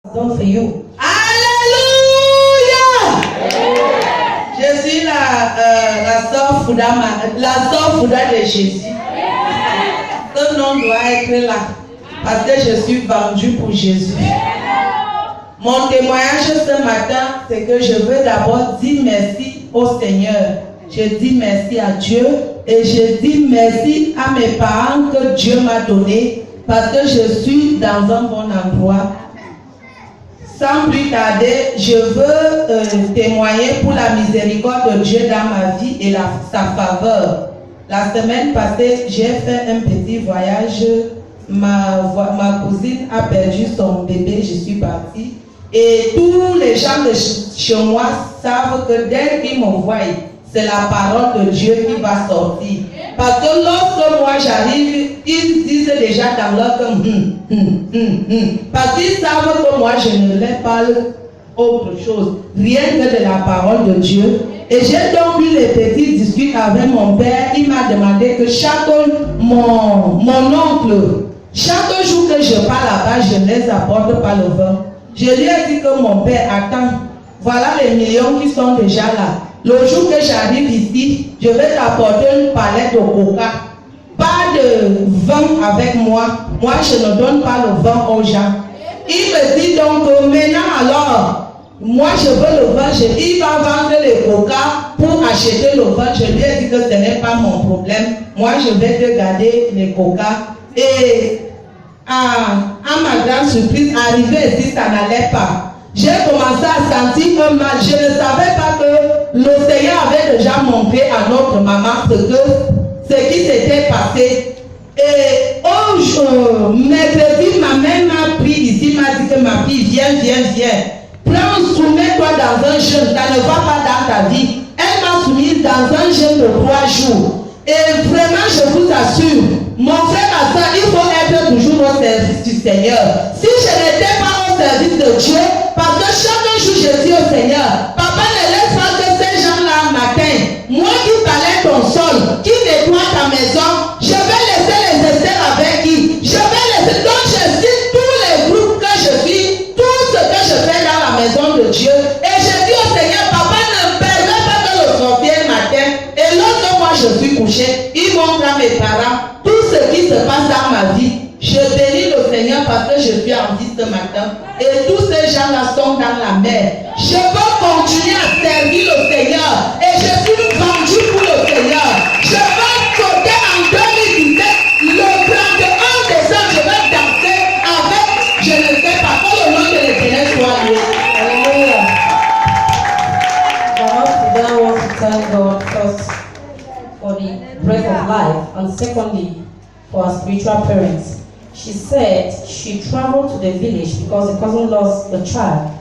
done for you. Alléluia! Je suis la sœur Fouda de Jésus. Ce nom doit être là parce que je suis vendue pour Jésus. Mon témoignage ce matin, c'est que je veux d'abord dire merci au Seigneur. Je dis merci à Dieu et je dis merci à mes parents que Dieu m'a donné parce que je suis dans un bon endroit. Sans plus tarder, je veux témoigner pour la miséricorde de Dieu dans ma vie et sa faveur. La semaine passée, j'ai fait un petit voyage. Ma cousine a perdu son bébé, je suis partie. Et tous les gens de chez moi savent que dès qu'ils me voient, c'est la parole de Dieu qui va sortir. Parce que lorsque moi j'arrive, ils disent déjà dans leur cœur, parce qu'ils savent que moi je ne leur parle autre chose, rien que de la parole de Dieu. Et j'ai donc eu les petits discussions avec mon père. Il m'a demandé que mon oncle, chaque jour que je pars là-bas, je ne les apporte pas le vin. Je lui ai dit que mon père, attends, voilà les millions qui sont déjà là. Le jour que j'arrive ici, je vais t'apporter une palette de coca. Pas de vin avec moi. Moi, je ne donne pas le vin aux gens. Il me dit donc, maintenant alors, moi je veux le vin. Il va vendre les coca pour acheter le vin. Je lui ai dit que ce n'est pas mon problème. Moi, je vais te garder les coca. Et à ma grande surprise, arrivé ici, ça n'allait pas. J'ai commencé à sentir un mal. Je ne savais pas que le Seigneur avait déjà montré à notre maman ce qui s'était passé. Et mercredi, ma mère m'a pris ici, m'a dit que ma fille, viens. Prends, soumets-toi dans un jeûne, ça ne va pas dans ta vie. Elle m'a soumise dans un jeûne de 3 jours. Et vraiment, je vous assure, mon frère, ma soeur, il faut être toujours au service du Seigneur. Si je n'étais pas au service de Dieu, parce que chaque jour je dis au Seigneur, papa ne laisse pas que ces gens-là m'atteignent. Moi qui balaye ton sol, qui nettoie ta maison, je vais laisser les esters avec qui? Je vais laisser. Donc je cite tous les groupes que je vis, tout ce que je fais dans la maison de Dieu. Et je dis au Seigneur, papa ne me permet pas que le sorcier m'atteigne. Et lorsque moi je suis couché, il montre à mes parents tout ce qui se passe dans ma vie. Je bénis le Seigneur parce que je suis en vie ce matin. Et tous ces gens-là sont dans la mer. Je veux continuer à servir le Seigneur. Et je suis vendue pour le Seigneur. Je veux sauter en 2017. Le 31 décembre, je vais danser avec, je ne sais pas, pour le nom de l'Éternel soit loué. Hallelujah. I want to thank God first for the breath of life, and secondly, for our spiritual parents. She said she traveled to the village because the cousin lost a child.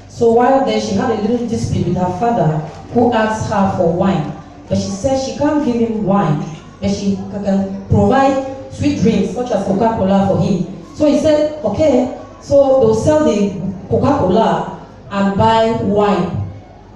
So while there, she had a little dispute with her father, who asked her for wine. But she said she can't give him wine, but she can provide sweet drinks such as Coca-Cola for him. So he said, okay, so they'll sell the Coca-Cola and buy wine.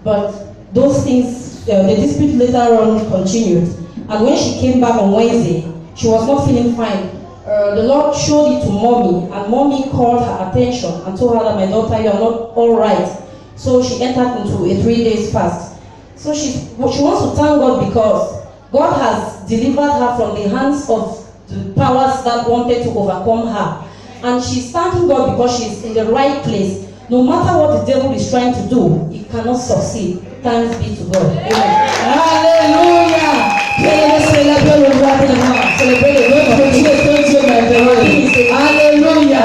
But those things, the dispute later on continued. And when she came back on Wednesday, she was not feeling fine. The Lord showed it to mommy, and mommy called her attention and told her that, my daughter, you are not all right. So she entered into a 3-day fast. So she wants to thank God because God has delivered her from the hands of the powers that wanted to overcome her. And she's thanking God because she's in the right place. No matter what the devil is trying to do, it cannot succeed. Thanks be to God. Amen. Alléluia. Célébrer le roi de l'âme. Célébrer le roi de Dieu. Alléluia.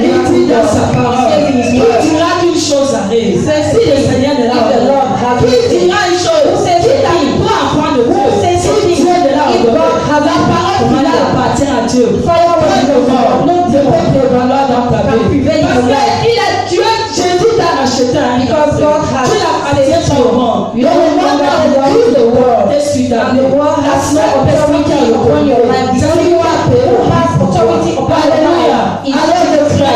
Il dit dans sa parole, qui dira qu'une chose arrive. Si le Seigneur est là, qui dira une chose, c'est qui n'a pas enfant de Dieu. Si Dieu est là, la parole qui appartient à Dieu. Notre Dieu peut prévaloir dans ta vie. Parce que Dieu, Jésus t'a racheté. Because God has taken you home. You don't want the world. And the world has no authority upon your life. The only one who has authority upon your life is God.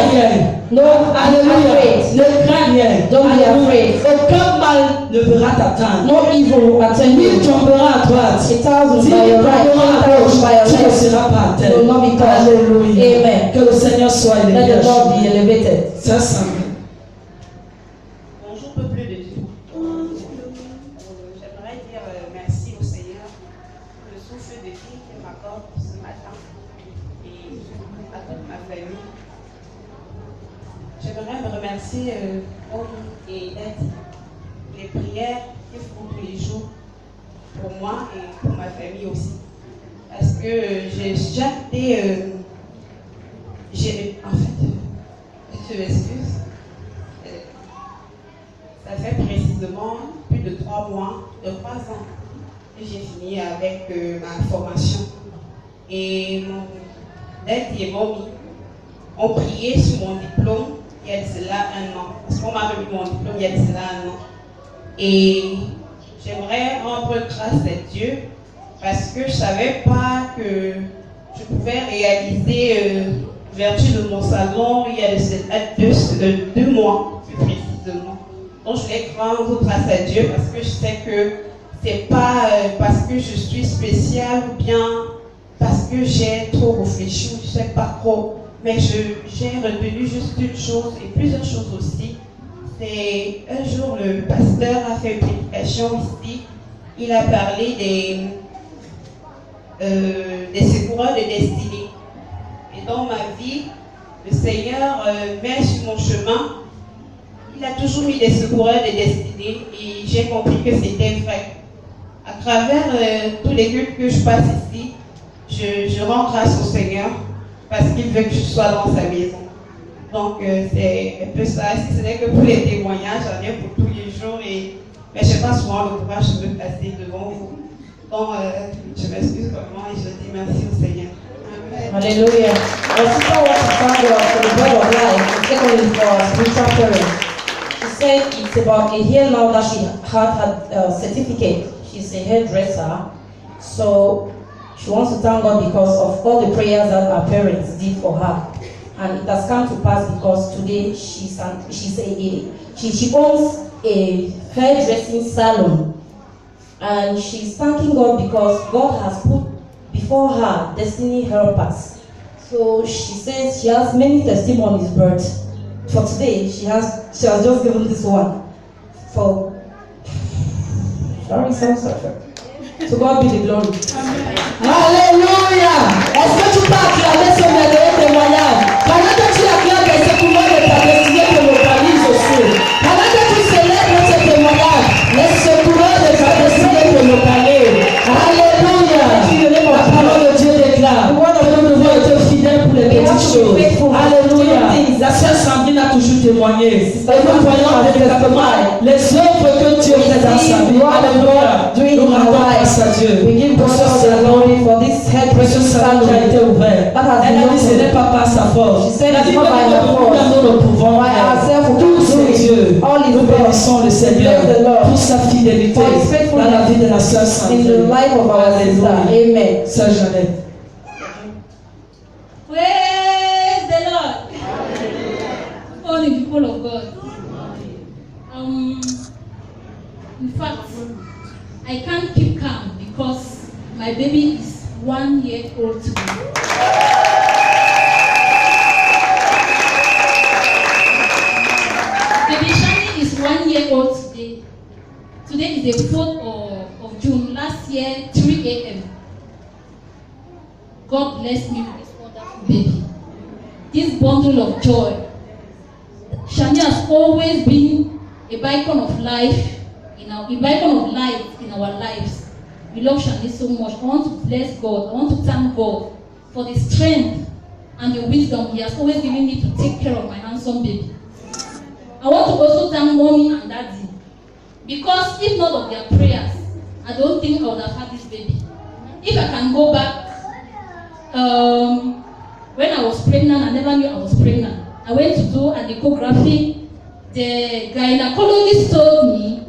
No, hallelujah. Ne crains rien. Don't be afraid. Aucun mal ne pourra t'atteindre. No evil will attend you. Il tombera à droite. 1000 by your right, 1000 by your left. Tu ne seras pas à terre. Alléluia. Amen. Que le Seigneur soit élevé. Let the Lord be elevated. Ça semble. J'aimerais me remercier Omi et Ed les prières qu'ils font tous les jours pour moi et pour ma famille aussi. Parce que j'ai déjà été. En fait, je m'excuse. Ça fait précisément plus de 3 mois, de 3 ans que j'ai fini avec ma formation. Et mon Ed et Mommy ont prié sur mon diplôme il y a de cela 1 an. Parce qu'on m'a remis mon diplôme il y a de cela 1 an. Et j'aimerais rendre grâce à Dieu parce que je ne savais pas que je pouvais réaliser l'ouverture de mon salon il y a de cela 2 mois, plus précisément. Donc je voulais rendre grâce à Dieu parce que je sais que c'est pas parce que je suis spéciale ou bien parce que j'ai trop réfléchi, je ne sais pas trop. Mais j'ai retenu juste une chose et plusieurs choses aussi. C'est un jour le pasteur a fait une prédication ici. Il a parlé des secoureurs de destinée. Et dans ma vie, le Seigneur met sur mon chemin. Il a toujours mis des secoureurs de destinée et j'ai compris que c'était vrai. À travers tous les cultes que je passe ici, je rends grâce au Seigneur parce qu'il veut que je sois dans sa maison. Donc c'est un peu ça. Si ce n'est que pour les témoignages, j'en ai pour tous les jours, mais je n'ai pas souvent le courage de me placer devant vous. Donc je m'excuse vraiment et je dis merci au Seigneur. Amen. Hallelujah. Our sister wants to thank God for the bread of life and secondly for our spiritual parents. She said it's about a year now that she had her certificate. She's a hairdresser. So she wants to thank God because of all the prayers that her parents did for her. And it has come to pass because today she owns a hairdressing salon. And she's thanking God because God has put before her destiny helpers. So she says she has many testimonies, but for today she has just given this one. To God be the glory. Alléluia. Est-ce que tu peux acclamer ce merveilleux témoignage? Pendant que tu acclames les secours de ta destinée te localisent aussi. Pendant que tu célèbres ce témoignage, les secours de ta destinée te localisent. Alléluia. La parole de Dieu déclare que nous devons être fidèles pour les petites choses. Alléluia. La sœur Sandrine a toujours témoigné. Et nous voyons avec les œuvres que Dieu fait dans sa vie. Alléluia. Nous rendons grâce à Dieu. We give God the glory for this hairdressing salon qui a été ouvert. Elle a dit ce n'est pas par sa force. She said Elle a dit it's not by her force. nous ne pouvons By ourselves, we tout can't do c'est it. Dieu. All is Nous God. bénissons le Seigneur Bless the Lord. pour sa fidélité For his faithfulness dans la vie de la sœur in Sandrine. the life of our sister. Alléluia. Amen. Sœur Jeannette. Praise the Lord. All the people of God. In fact, I can't keep calm because my baby is 1 year old today. Baby Shani is 1 year old today. Today is the 4th of June. Last year, 3 a.m. God bless me with this wonderful baby. This bundle of joy. Shani has always been a beacon of life in our lives. We love Shani so much. I want to bless God. I want to thank God for the strength and the wisdom He has always given me to take care of my handsome baby. I want to also thank Mommy and Daddy because if not of their prayers, I don't think I would have had this baby. If I can go back, when I was pregnant, I never knew I was pregnant. I went to do an echography. The gynecologist told me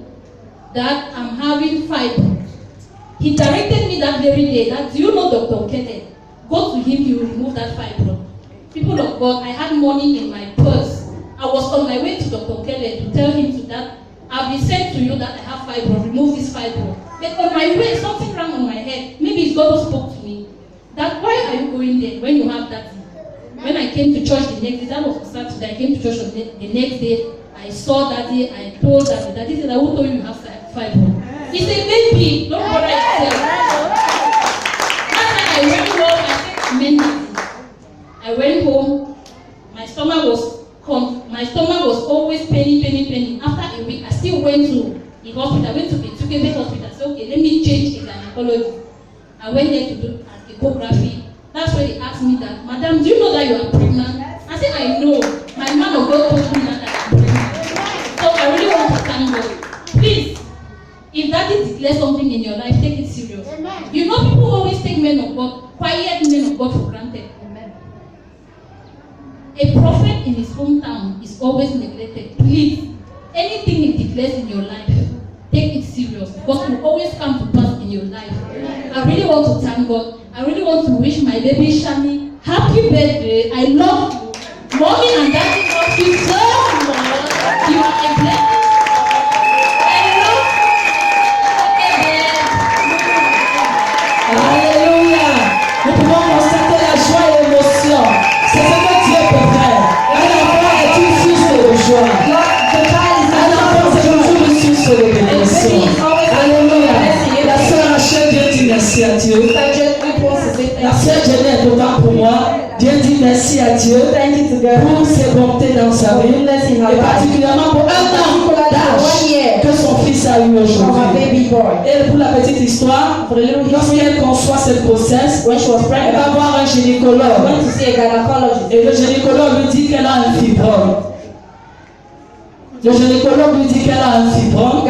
that I'm having fibroid. He directed me that very day that, do you know Dr. Okete? Go to him, he will remove that fibroid. People of God, I had money in my purse. I was on my way to Dr. Okete to tell him that I've been sent to you that I have fibroid, remove this fibroid. But on my way, something ran on my head. Maybe it's God who spoke to me. That why are you going there when you have that? When I came to church the next day, that was on Saturday, I came to church the next day, I saw Daddy, I told Daddy said, I will tell you have fibroid. He said, baby, don't bother yourself. That night I went home, I said, amen, Daddy. I went home, my stomach was My stomach was always paining. After a week, I still went to the hospital. I went to the Tukebe hospital. I said, okay, let me change the gynecology. I went there to do an echography. That's where they asked me that, Madam, do you know that you are pregnant? I said, I know. My man of God told me that I'm pregnant. So I really want to thank God. Please, if daddy declares something in your life, take it serious. Amen. You know, people always take men of God, quiet men of God for granted. Amen. A prophet in his hometown is always neglected. Please, anything he declares in your life, take it serious because it will always come to pass in your life. Amen. I really want to thank God. I really want to wish my baby Shani happy birthday. I love you. Mommy and daddy love you so much. You are a blessing. I love you. Alléluia. Nous pouvons constater la joie et l'émotion. C'est ce que Dieu peut faire. Un enfant est une source de joie. Un enfant, c'est toujours une source de bénédiction. Alléluia. La sœur Rachel vient dire merci à Dieu. La sœur Jenny est autant pour moi. Dieu dit merci à Dieu pour ses bontés dans sa vie et particulièrement pour un an d'âge que son fils a eu aujourd'hui. Et pour la petite histoire, lorsqu'elle conçoit cette grossesse, elle va voir un gynécologue et le gynécologue lui dit qu'elle a un fibrome. Le gynécologue lui dit qu'elle a un fibrome.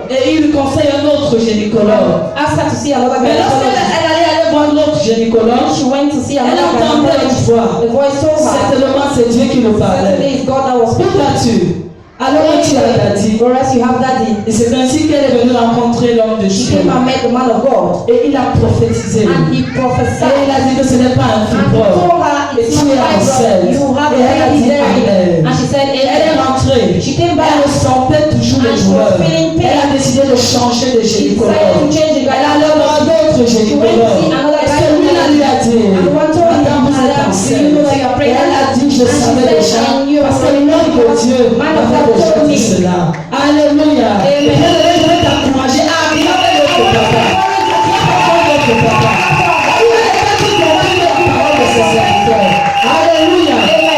Et il lui conseille un autre gynécologue. Mais lorsqu'elle allait voir l'autre gynécologue, elle entendait une voix. Certainement c'est Dieu qui le parlait. Où vas-tu? Alors tu as dit. Et c'est ainsi qu'elle est venue rencontrer l'homme de Dieu. Et il a prophétisé. Et il a dit que ce n'est pas un fibrome. Et tu es enceinte. Et elle a dit amen. Elle est rentrée. Elle sentait toujours les douleurs. Elle a décidé de changer de gynécologue. Elle a allé voir d'autres gynécologues. Et celui-là lui a dit, Madame, vous êtes enceinte. Et elle a dit, je savais déjà. Parce que l'homme de Dieu m'avait déjà dit cela. Alléluia. Et je vais t'encourager à acclamer notre papa. Notre papa. Alléluia.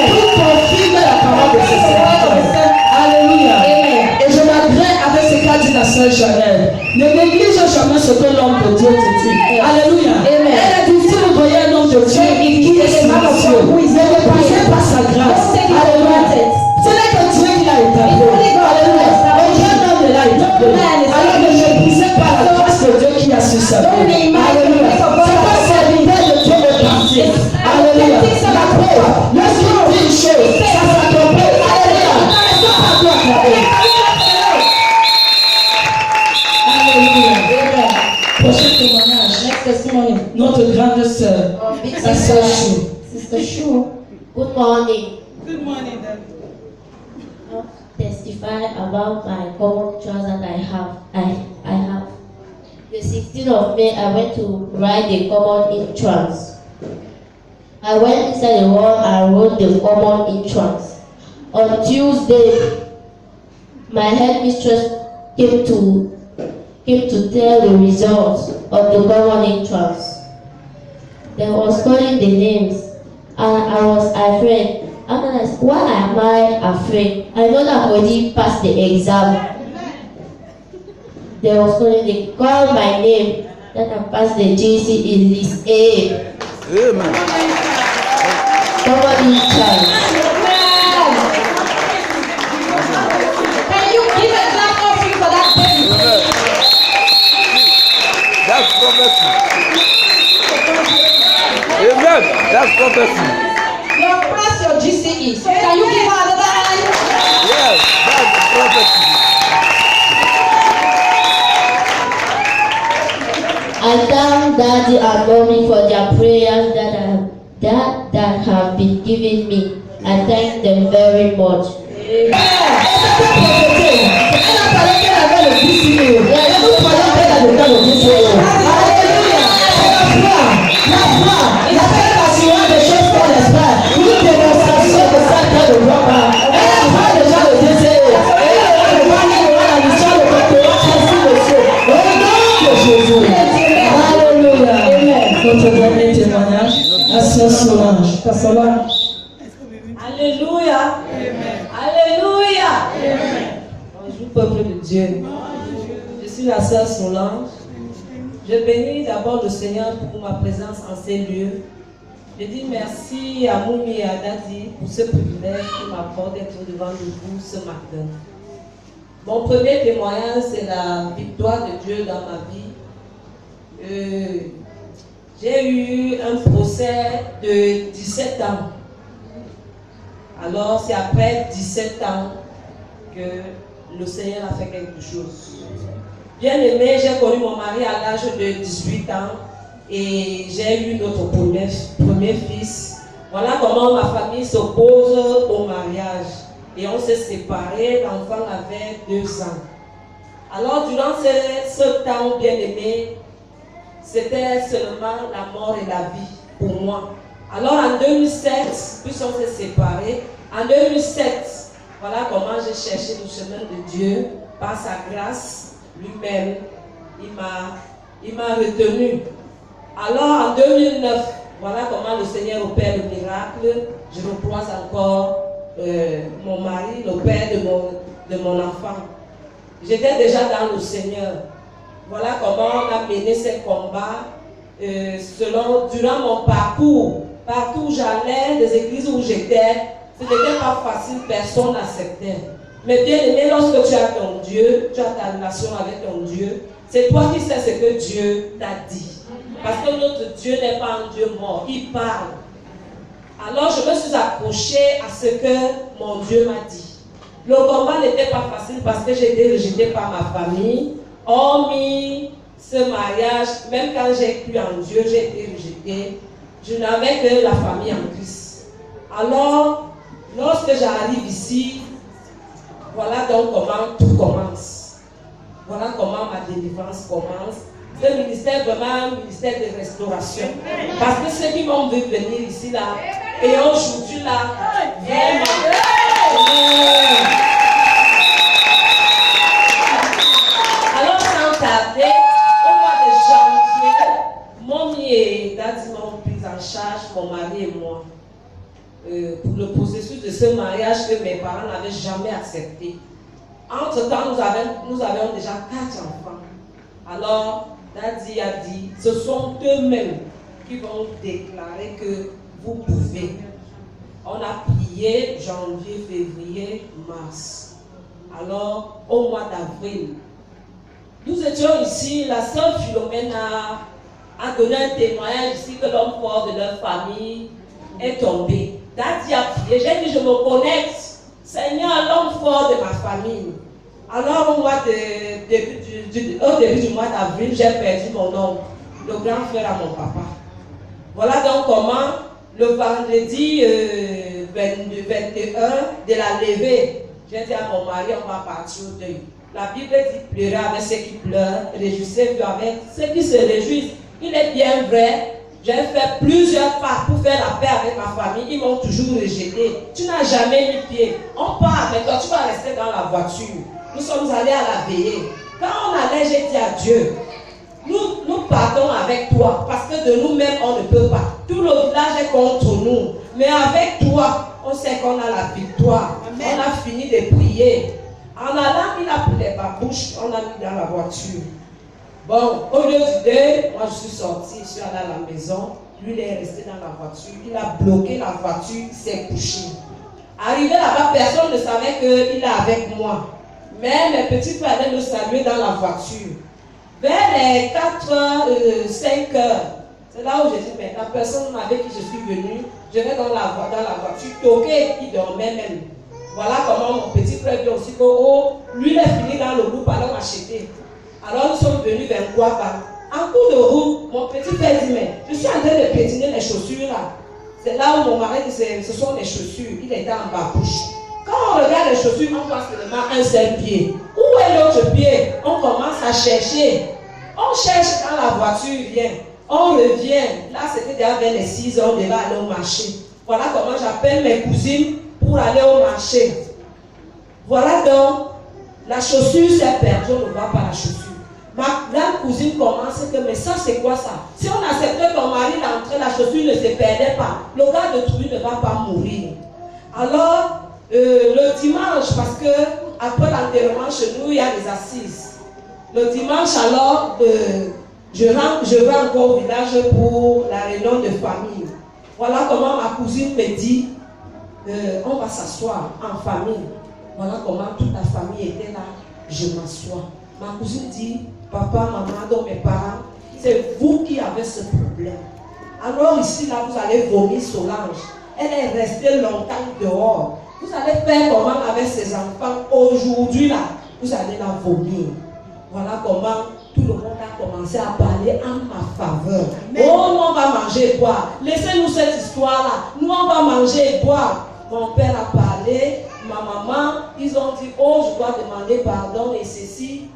Tout confirme la parole de ses serviteurs. Alléluia. Et je m'agrée avec ce qu'a dit la sœur Chanel. Ne néglige jamais ce que l'homme de Dieu te dit. Alléluia. Elle a dit, si vous voyez un homme de Dieu qui est silencieux, ne repassez pas sa grâce. Alléluia. Ce n'est que Dieu qui l'a établi. Alléluia. Aucun homme ne l'a établi. Alors ne méprisez pas la grâce de Dieu qui a sur sa vie. Alléluia. C'est pas serviteur de Dieu de partir. Alléluia. La preuve, lorsqu'il dit une chose, ça s'accomplit. Alléluia. C'est pas toi qui l'as fait. Alléluia. Prochain témoignage. Next testimony. Notre grande sœur, la sœur Chou. Sister Chou. Good morning. Good morning, Dad. I'll testify about my common trust that I have. The 16th of May, I went to write the common entrance. I went inside the hall and wrote the common entrance. On Tuesday, my headmistress came to tell the results of the common entrance. They was calling the names, and I was afraid. After that, why am I afraid? I know that I already passed the exam. They was calling, they called my name, that I passed the GC in list A. Amen. Common entrance. Can you give a clap offering for that baby? That's prophecy. Amen. That's prophecy. You have passed your GCE. So can you give her another hand? Yes, that's prophecy. I thank Daddy and Mommy for their prayers that have been given me. I thank them very much. Notre dernier témoignage, la sœur Solange. Alléluia. peuple de Dieu. Je suis la sœur Solange. Je bénis d'abord le Seigneur pour ma présence en ces lieux. Je dis merci à Moumi et à Dadi pour ce privilège qui m'accorde d'être devant vous ce matin. Mon premier témoignage, c'est la victoire de Dieu dans ma vie. J'ai eu un procès de 17 ans. Alors, c'est après 17 ans que le Seigneur a fait quelque chose. Bien aimé, j'ai connu mon mari à l'âge de 18 ans et j'ai eu notre premier fils. Voilà comment ma famille s'oppose au mariage. Et on s'est séparés, l'enfant avait 2 ans. Alors, durant ce temps, bien aimé, c'était seulement la mort et la vie pour moi. Alors, en 2007, puisqu'on s'est séparés, en 2007, voilà comment j'ai cherché le chemin de Dieu. Par sa grâce, lui-même, il m'a retenu. Alors, en 2009, voilà comment le Seigneur opère le miracle. Je recroise encore mon mari, le père de mon enfant. J'étais déjà dans le Seigneur. Voilà comment on a mené ces combats durant mon parcours. Partout où j'allais, des églises où j'étais, ce n'était pas facile, personne n'acceptait. Mais bien aimé, lorsque tu as ton Dieu, tu as ta relation avec ton Dieu, c'est toi qui sais ce que Dieu t'a dit. Parce que notre Dieu n'est pas un Dieu mort, il parle. Alors je me suis accrochée à ce que mon Dieu m'a dit. Le combat n'était pas facile parce que j'ai été rejetée par ma famille. Hormis ce mariage, même quand j'ai cru en Dieu, j'ai été rejetée. Je n'avais que la famille en Christ. Alors, lorsque j'arrive ici, voilà donc comment tout commence. Voilà comment ma délivrance commence. Ce ministère est vraiment un ministère de restauration. Parce que ceux qui m'ont vu venir ici, là, et aujourd'hui, là, vraiment. Alors, sans tarder, au mois de janvier, Mommy et Dadi m'ont pris en charge, mon mari et moi, pour le processus de ce mariage que mes parents n'avaient jamais accepté. Entre-temps, nous avions déjà 4 enfants. Alors, Dadi a dit, ce sont eux-mêmes qui vont déclarer que vous pouvez. On a prié janvier, février, mars. Alors, au mois d'avril, nous étions ici, la sœur Philomène a donné un témoignage ici que l'homme fort de leur famille est tombé. Dadi a prié, j'ai dit, je me connecte, Seigneur, l'homme fort de ma famille. Alors, au début du mois d'avril, j'ai perdu mon oncle, le grand frère à mon papa. Voilà donc comment, le vendredi 21 de la levée, j'ai dit à mon mari, on va partir au deuil. La Bible dit pleurer avec ceux qui pleurent, réjouissez-vous avec ceux qui se réjouissent. Il est bien vrai. J'ai fait plusieurs pas pour faire la paix avec ma famille. Ils m'ont toujours rejeté. Tu n'as jamais mis pied. On part avec toi, tu vas rester dans la voiture. Nous sommes allés à la veillée. Quand on allait, j'ai dit à Dieu, nous partons avec toi. Parce que de nous-mêmes, on ne peut pas. Tout le village est contre nous. Mais avec toi, on sait qu'on a la victoire. Amen. On a fini de prier. En allant, il a pris les babouches, on a mis dans la voiture. Bon, au lieu du deuil, moi je suis sortie, je suis allée à la maison. Lui, il est resté dans la voiture. Il a bloqué la voiture, il s'est couché. Arrivé là-bas, personne ne savait qu'il est avec moi. Mais mes petits frères allaient me saluer dans la voiture. Vers les 4 h, 5 h, c'est là où j'ai dit, mais la personne avec qui je suis venue, je vais dans la voiture, toquer, il dormait même. Voilà comment mon petit frère dit aussi que lui il est fini dans le groupe, allons acheter. Alors nous sommes venus vers Guapa. En cours de route, mon petit frère dit, mais je suis en train de piétiner les chaussures là. C'est là où mon mari dit, ce sont les chaussures. Il était en babouche. Quand on regarde les chaussures, on voit seulement un seul pied. Où est l'autre pied? On commence à chercher. On cherche dans la voiture, il vient. On revient. Là, c'était déjà vers les 6 h, on devait aller au marché. Voilà comment j'appelle mes cousines pour aller au marché. Voilà donc, la chaussure s'est perdue, on ne voit pas la chaussure. Ma grande cousine commence que, mais ça c'est quoi ça? Si on acceptait ton mari d'entrer, la chaussure ne se perdait pas. Le gars de Trouille ne va pas mourir. Alors, le dimanche, parce que après l'enterrement chez nous, il y a des assises. Le dimanche, alors, je vais encore au village pour la réunion de famille. Voilà comment ma cousine me dit, on va s'asseoir en famille. Voilà comment toute la famille était là. Je m'assois. Ma cousine dit, papa, maman, donc mes parents, c'est vous qui avez ce problème. Alors ici, là, vous allez vomir Solange. Elle est restée longtemps dehors. Vous allez faire comment avec ses enfants aujourd'hui, là, vous allez la vomir. Voilà comment tout le monde a commencé à parler en ma faveur. Amen. Oh, nous on va manger et boire. Laissez-nous cette histoire-là. Nous on va manger et boire. Mon père a parlé, ma maman, ils ont dit, oh, je dois demander pardon et ceci.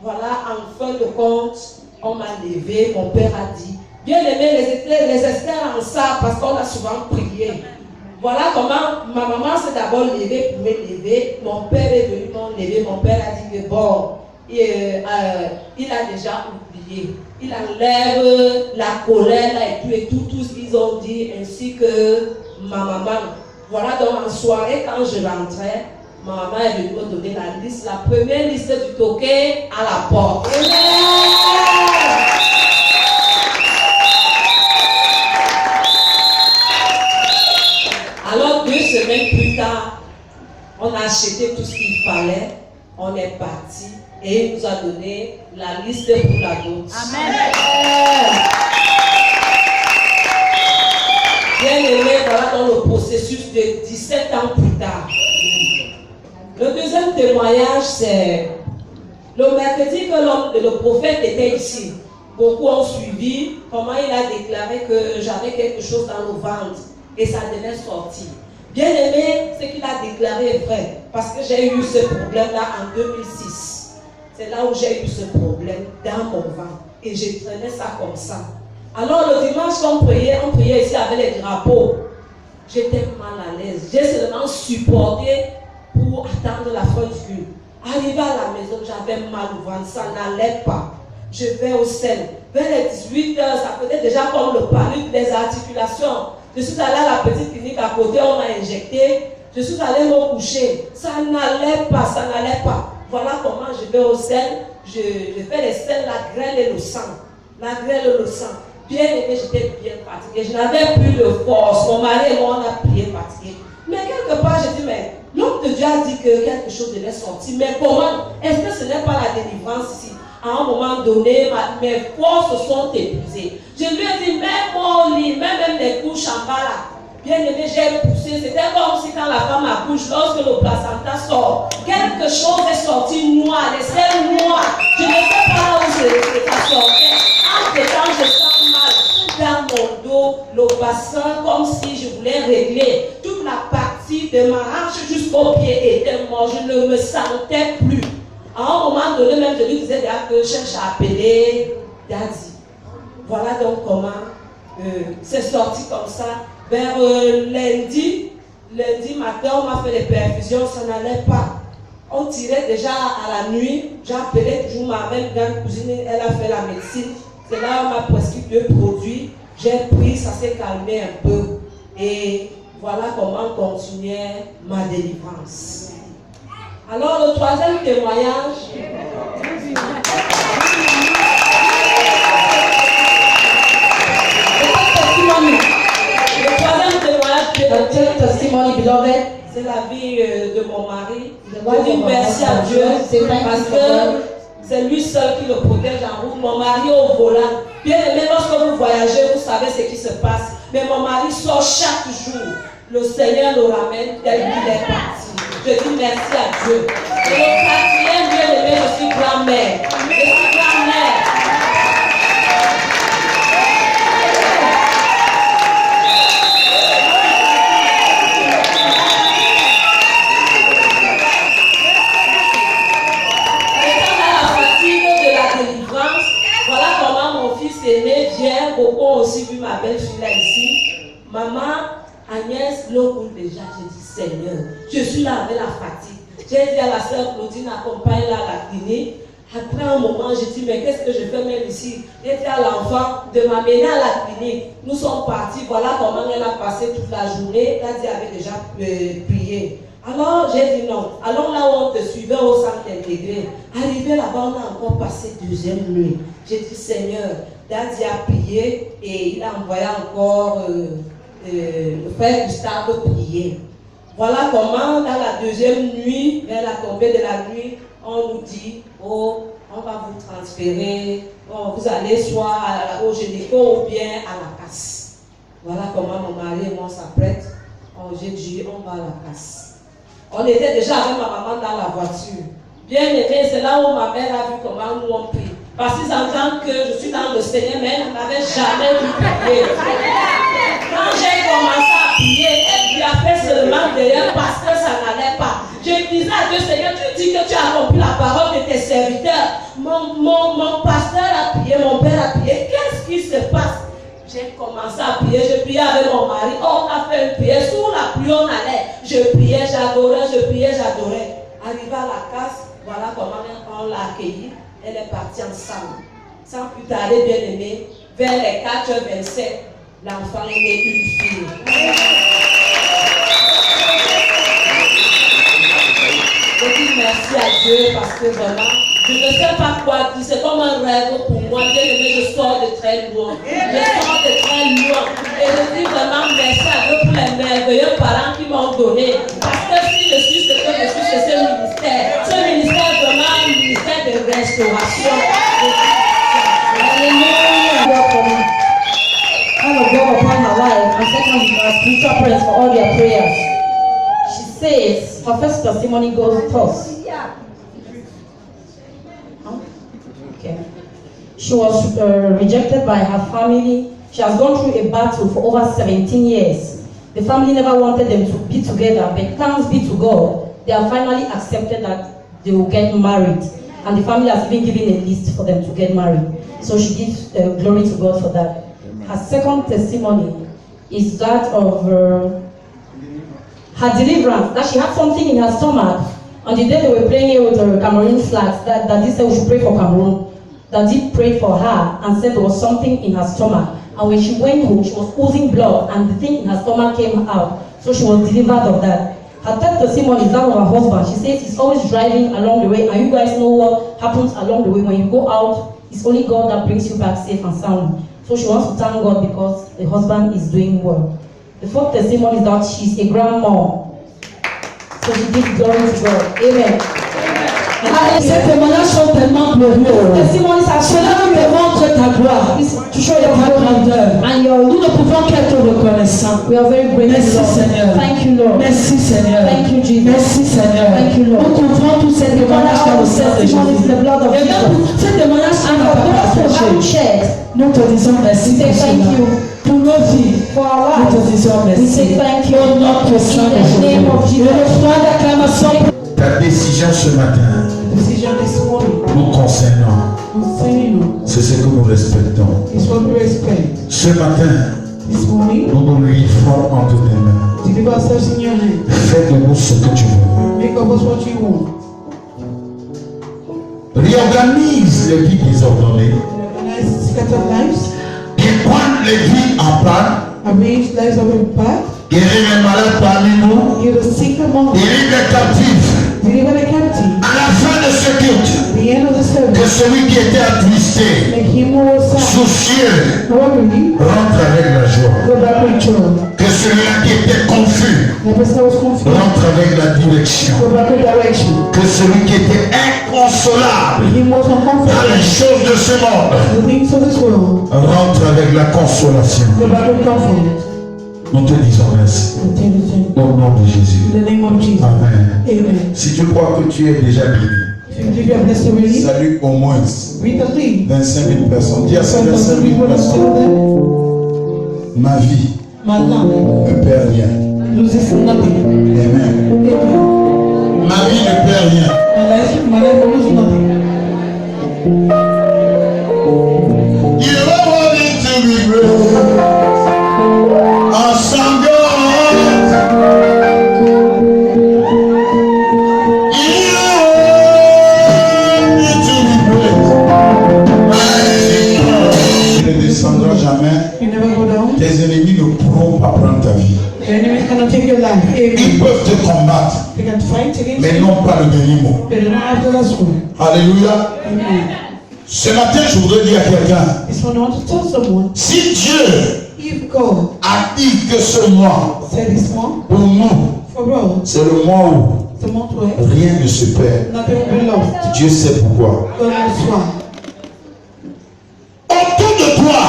Voilà, en fin de compte, on m'a levé, mon père a dit, bien aimé, les Esther en ça, parce qu'on a souvent prié. Voilà comment ma maman s'est d'abord levée pour me lever. Mon père est venu m'en lever. Mon père a dit que bon, il a déjà oublié. Il enlève la colère là, et tout ce qu'ils ont dit, ainsi que ma maman. Voilà, donc en soirée, quand je rentrais, ma maman est venue me donner la liste, la première liste du toquet à la porte. Alors 2 semaines plus tard, on a acheté tout ce qu'il fallait, on est parti et il nous a donné la liste pour la dot. Amen. Bien aimé, voilà dans le processus de 17 ans plus tard. Le deuxième témoignage, c'est le mercredi que le prophète était ici. Beaucoup ont suivi comment il a déclaré que j'avais quelque chose dans le ventre et ça devait sortir. Bien aimé, ce qu'il a déclaré est vrai parce que j'ai eu ce problème-là en 2006. C'est là où j'ai eu ce problème dans mon ventre et j'ai traîné ça comme ça. Alors le dimanche on priait ici avec les drapeaux. J'étais mal à l'aise. J'ai seulement supporté pour attendre la fin du culte. Arrivé à la maison, j'avais mal au ventre, ça n'allait pas. Je vais au sel. Vers les 18h, ça faisait déjà comme le panique des articulations. Je suis allée à la petite clinique à côté, on m'a injecté. Je suis allée me coucher. Ça n'allait pas, ça n'allait pas. Voilà comment je vais au sel. Je fais les sels, la graine et le sang. La graine et le sang. Bien aimé, j'étais bien fatiguée. Je n'avais plus de force. Mon mari et moi, on a prié fatigué. Mais quelque part, j'ai dit, mais l'homme de Dieu a dit que quelque chose devait sortir. Mais comment? Est-ce que ce n'est pas la délivrance ici? À un moment donné, mes forces se sont épuisées. Je lui ai dit, même mon lit, même les couches en bas là. Bien aimé, j'ai poussé. C'était comme si quand la femme accouche, lorsque le placenta sort, quelque chose est sorti noir, les selles noires. Je ne sais pas là où ça sortait. Entre-temps, je sens mal dans mon dos, le bassin, comme si je voulais régler. Toute la partie de ma hanche jusqu'au pied était morte. Je ne me sentais plus. À un moment donné, même je lui disais que je cherche à appeler Daddy. Voilà donc comment c'est sorti comme ça. Vers lundi matin, on m'a fait les perfusions, ça n'allait pas. On tirait déjà à la nuit. J'ai appelé toujours ma même grande cousine, elle a fait la médecine. C'est là on m'a prescrit 2 produits. J'ai pris, ça s'est calmé un peu. Et voilà comment continuait ma délivrance. Alors le 3e témoignage. Le 3e témoignage, c'est la vie de mon mari. Je dis merci à Dieu parce que c'est lui seul qui le protège en route. Mon mari au volant. Bien aimé, lorsque vous voyagez, vous savez ce qui se passe. Mais mon mari sort chaque jour. Le Seigneur le ramène tel qu'il est parti. Je dis merci à Dieu. Et le 4e, bien aimé, je suis grand-mère. Je suis grand-mère. Vient, beaucoup ont aussi vu ma belle-fille là ici. Maman, Agnès, l'eau coule déjà. J'ai dit, Seigneur, je suis là avec la fatigue. J'ai dit à la sœur Claudine, accompagne-la à la clinique. Après un moment, j'ai dit, mais qu'est-ce que je fais même ici? J'ai dit à l'enfant de m'amener à la clinique. Nous sommes partis, voilà comment elle a passé toute la journée. Elle avait déjà prié. Alors j'ai dit non. Allons là où on te suivait au centre intégré. Arrivé là-bas, on a encore passé deuxième nuit. J'ai dit Seigneur, Daddy a prié et il a envoyé encore le frère Gustave prier. Voilà comment dans la deuxième nuit, vers la tombée de la nuit, on nous dit, oh, on va vous transférer, oh, vous allez soit au gynéco ou bien à la casse. Voilà comment mon mari et moi s'apprêtent. Oh, j'ai dit, on va à la casse. On était déjà avec ma maman dans la voiture. Bien aimé, c'est là où ma mère a vu comment nous on prie. Parce qu'ils entendent que je suis dans le Seigneur, mais elle n'avait jamais vu prier. Quand j'ai commencé à prier, elle lui a fait seulement derrière parce que ça n'allait pas. Je disais à Dieu, Seigneur, tu dis que tu as rempli la parole de tes serviteurs. Mon pasteur a prié, mon père a prié. Qu'est-ce qui se passe? J'ai commencé à prier, je priais avec mon mari. On a fait une prière, sous la pluie on allait. Je priais, j'adorais, je priais, j'adorais. Arrivé à la casse, voilà comment on l'a accueillie. Elle est partie ensemble. Sans plus tarder, bien aimé, vers les 4h27, l'enfant est né une fille. Je dis merci à Dieu parce que vraiment, je ne sais pas quoi dire, c'est comme un rêve pour moi. Bien aimé, je sors de très loin. Je sors de très loin. Et je dis vraiment merci à Dieu pour les merveilleux parents qui m'ont donné. Parce que si je suis ce que je suis, c'est ce ministère. Ce ministère est vraiment un ministère de restauration. Welcome. Hand of God upon her life, and secondly, her spiritual parents for all their prayers. She says her first testimony goes thus. Okay. She was rejected by her family. She has gone through a battle for over 17 years. The family never wanted them to be together, but thanks be to God, they have finally accepted that they will get married. And the family has even given a list for them to get married. So she gives glory to God for that. Her second testimony is that of her deliverance, that she had something in her stomach. On the day they were praying here with the Cameroon flags, that they said we should pray for Cameroon. Daddy prayed for her and said there was something in her stomach. And when she went home, she was oozing blood and the thing in her stomach came out. So she was delivered of that. Her third testimony is that of her husband. She says he's always driving along the way, and you guys know what happens along the way. When you go out, it's only God that brings you back safe and sound. So she wants to thank God because the husband is doing well. The fourth testimony is that she's a grandmom. So she gives glory to God. Amen. Ces témoignages sont tellement glorieux. Cela nous démontre ta gloire, To show ta your glory grandeur. and your Nous ne pouvons qu'être reconnaissants. we are very grateful. Merci Lord. Seigneur. Thank you, Lord. Merci Seigneur. Thank you, Jesus. Merci Seigneur. Thank you, Lord. Nous couvrons tous ces témoignages dans le sang de Testimonies in the Jésus. blood of Et même Jesus. pour ces témoignages qui And n'ont for pas those who haven't partagé, shared, nous te disons merci we say pour thank cela. you. Pour nos vies, For our nous te lives, disons we merci. say thank you. Au nom de sang de In the name of Jésus. Jesus. Et le front d'acclamation. Ta décision ce matin Decision this morning nous concernant, concerning you c'est ce que nous respectons. is what we respect. Ce matin, This morning, nous nous livrons entre tes mains. deliver ourselves in your hand. Fais de nous ce que tu veux. Make of us what you want. Réorganise les vies désordonnées. Organize scattered lives. Épargne les vies en panne. Arrange lives of a path. Guéris les malades parmi nous. Heal the sick among us. Délivre les captifs. Deliver the captive. À la fin de ce culte, The end of the que service. celui qui était attristé, Make him who was sad. soucieux, Worry. rentre avec la joie. Go back with joy. Que celui-là qui était confus, The person that was confused. rentre avec la direction. Go back with direction. Que celui qui était inconsolable Him was dans les uncomfortable. choses de ce monde, The things of this world. rentre avec la consolation. Go back with comfort. Nous te disons merci. Continue to Au nom de Jésus. In the name of Jesus. Amen. Amen. Si tu crois que tu es déjà béni, If you believe you are blessed already, salue au moins read the lead. 25 000 personnes. Dis à ces 25 Sometimes 000 people are personnes, still there. ma vie Maintenant, ne perd rien. loses nothing. Amen. Amen. Ma vie ne perd rien. My life will lose nothing. You are worthy to be praised. Awesome God. You are worthy to be praised. Mighty God. Tu ne descendras jamais. You never go down. Tes ennemis ne pourront pas prendre ta vie. The enemy cannot take your life. Amen. Ils peuvent te combattre. They against mais you, non pas le dernier mot. but they don't have the last word. Alléluia. Amen. Ce matin, je voudrais dire à quelqu'un, This one I want to tell someone, si Dieu if God a dit que ce mois, said this month, pour nous, for all, c'est le mois où the month where rien ne se perd. nothing will be lost. Dieu sait pourquoi. God knows why. Autour de toi,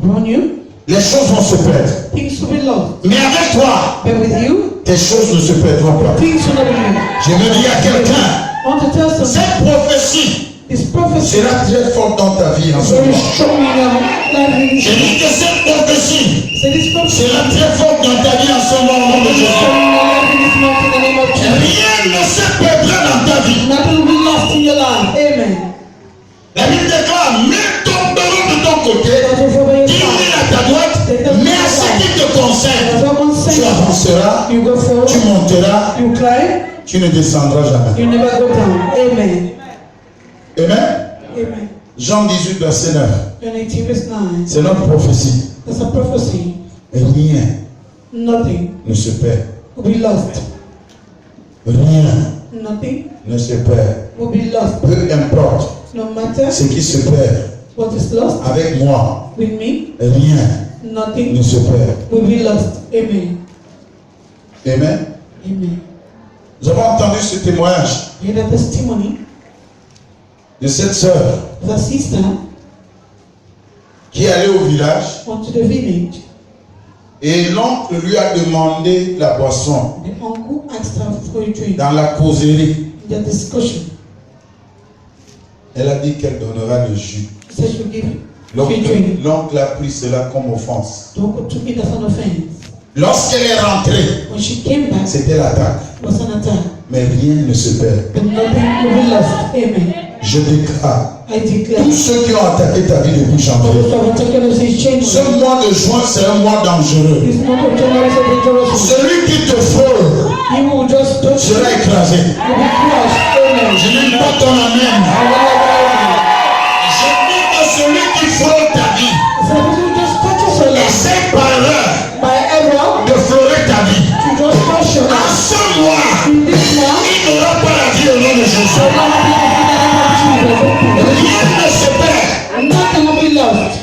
Around you, les choses vont se perdre. things will be lost. Mais avec toi, But with you, tes choses ne se perdront pas. things will not be lost. Je veux dire à quelqu'un, I want to tell someone, cette prophétie this prophecy sera très forte dans ta vie en is ce very moment. strong in your life. Je dis que cette prophétie So this prophecy sera très forte dans ta vie en ce moment au nom de is Jésus. strong in your life in this month in the name of Jesus. Rien ne se perdra dans ta vie. Nothing will be lost in your life. Amen. La Bible déclare, mets ton bureau de ton côté, That's what for your 10 000 side. à ta droite, mais à ce qui te That's concerne, what I'm tu saying. avanceras, You go forward, tu monteras, you climb, tu ne descendras jamais. you never go down. Amen. Amen. Amen. Jean 18, verset 9. John 18 verse 9. C'est notre prophétie. That's a prophecy. Rien Nothing ne se perd. will be lost. Rien Nothing ne se perd. will be lost. Peu importe No matter ce qui se perd what is lost avec moi, with me, rien nothing ne se perd. will be lost. Amen. Amen. Amen. Nous avons entendu ce témoignage You hear the testimony de cette sœur of a sister qui est allée au village went to the village. et l'oncle lui a demandé la boisson The uncle asked her for a drink. dans la causerie. In the discussion, Elle a dit qu'elle donnera le jus. she said she'll give free drink. L'oncle a pris cela comme offense. The uncle took it as an offense. Lorsqu'elle est rentrée, When she came back, c'était l'attaque. it was an attack. Mais rien ne se perd. But nothing will be lost. Amen. Je déclare, I declare. tous ceux qui ont attaqué ta vie depuis janvier, Those who have taken us is changed. ce mois de juin, c'est un mois dangereux. This month of January is a dangerous month. Celui qui te frôle You will just touch you sera écrasé. will be crushed. Amen. Je n'aime pas ton amen. Je dis que celui qui frôle ta vie, So if you just touch us your life essaie par erreur by error, de frôler ta vie. you just touch your En life. ce mois, In this month, il n'aura pas la vie au nom de Jésus. Rien ne se perd. nothing will be lost.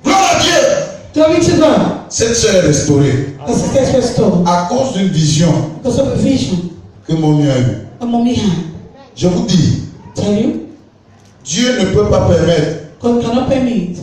Gloire à Dieu. Glory to God. Cette sœur est restaurée The sister's restored à cause d'une vision because of a vision que Mommy a eue. a mommy had. Je vous dis, Tell you, Dieu ne peut pas permettre God cannot permit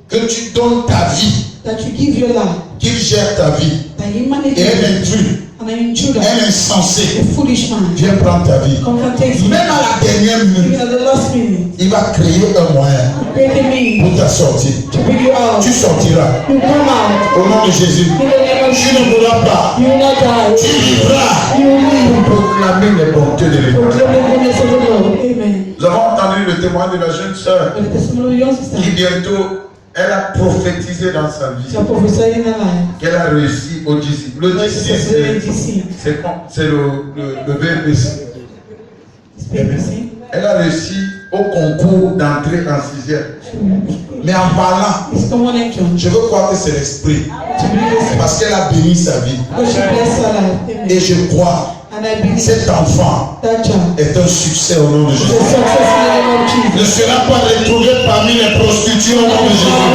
que tu donnes ta vie, that you give your life, qu'il gère ta vie. that he manage Et it, un intrus, and an intruder, un insensé a foolish man, vient prendre ta vie. come and take you. Même à la dernière Even minute, at the last minute, il va créer un moyen create a means pour ta sortie. to bring you out. Tu sortiras You come out. au nom de Jésus. In the name of Tu Jesus, ne mourras pas. you will not die. Tu vivras You will live. pour proclamer les bontés de l'Éternel. Proclaim the goodness of the Lord. Amen. Nous avons entendu le témoignage de la jeune sœur But the testimony of your sister, qui bientôt, elle a prophétisé dans sa vie she prophesied in her life. qu'elle a réussi au GC. Le Like GC, the AGC, c'est le BPC. it's BBC. Elle a réussi au concours d'entrée en 6e. Mais en parlant, It's common entrance. je veux croire que c'est l'esprit. To believe this, Parce qu'elle a béni sa vie. because she blessed her life. Amen. Et je crois And I believe cet enfant that child est un succès au nom de is a Jésus. success in the name of Jesus. Ne sera pas retrouvé parmi les prostituées au nom de Jésus.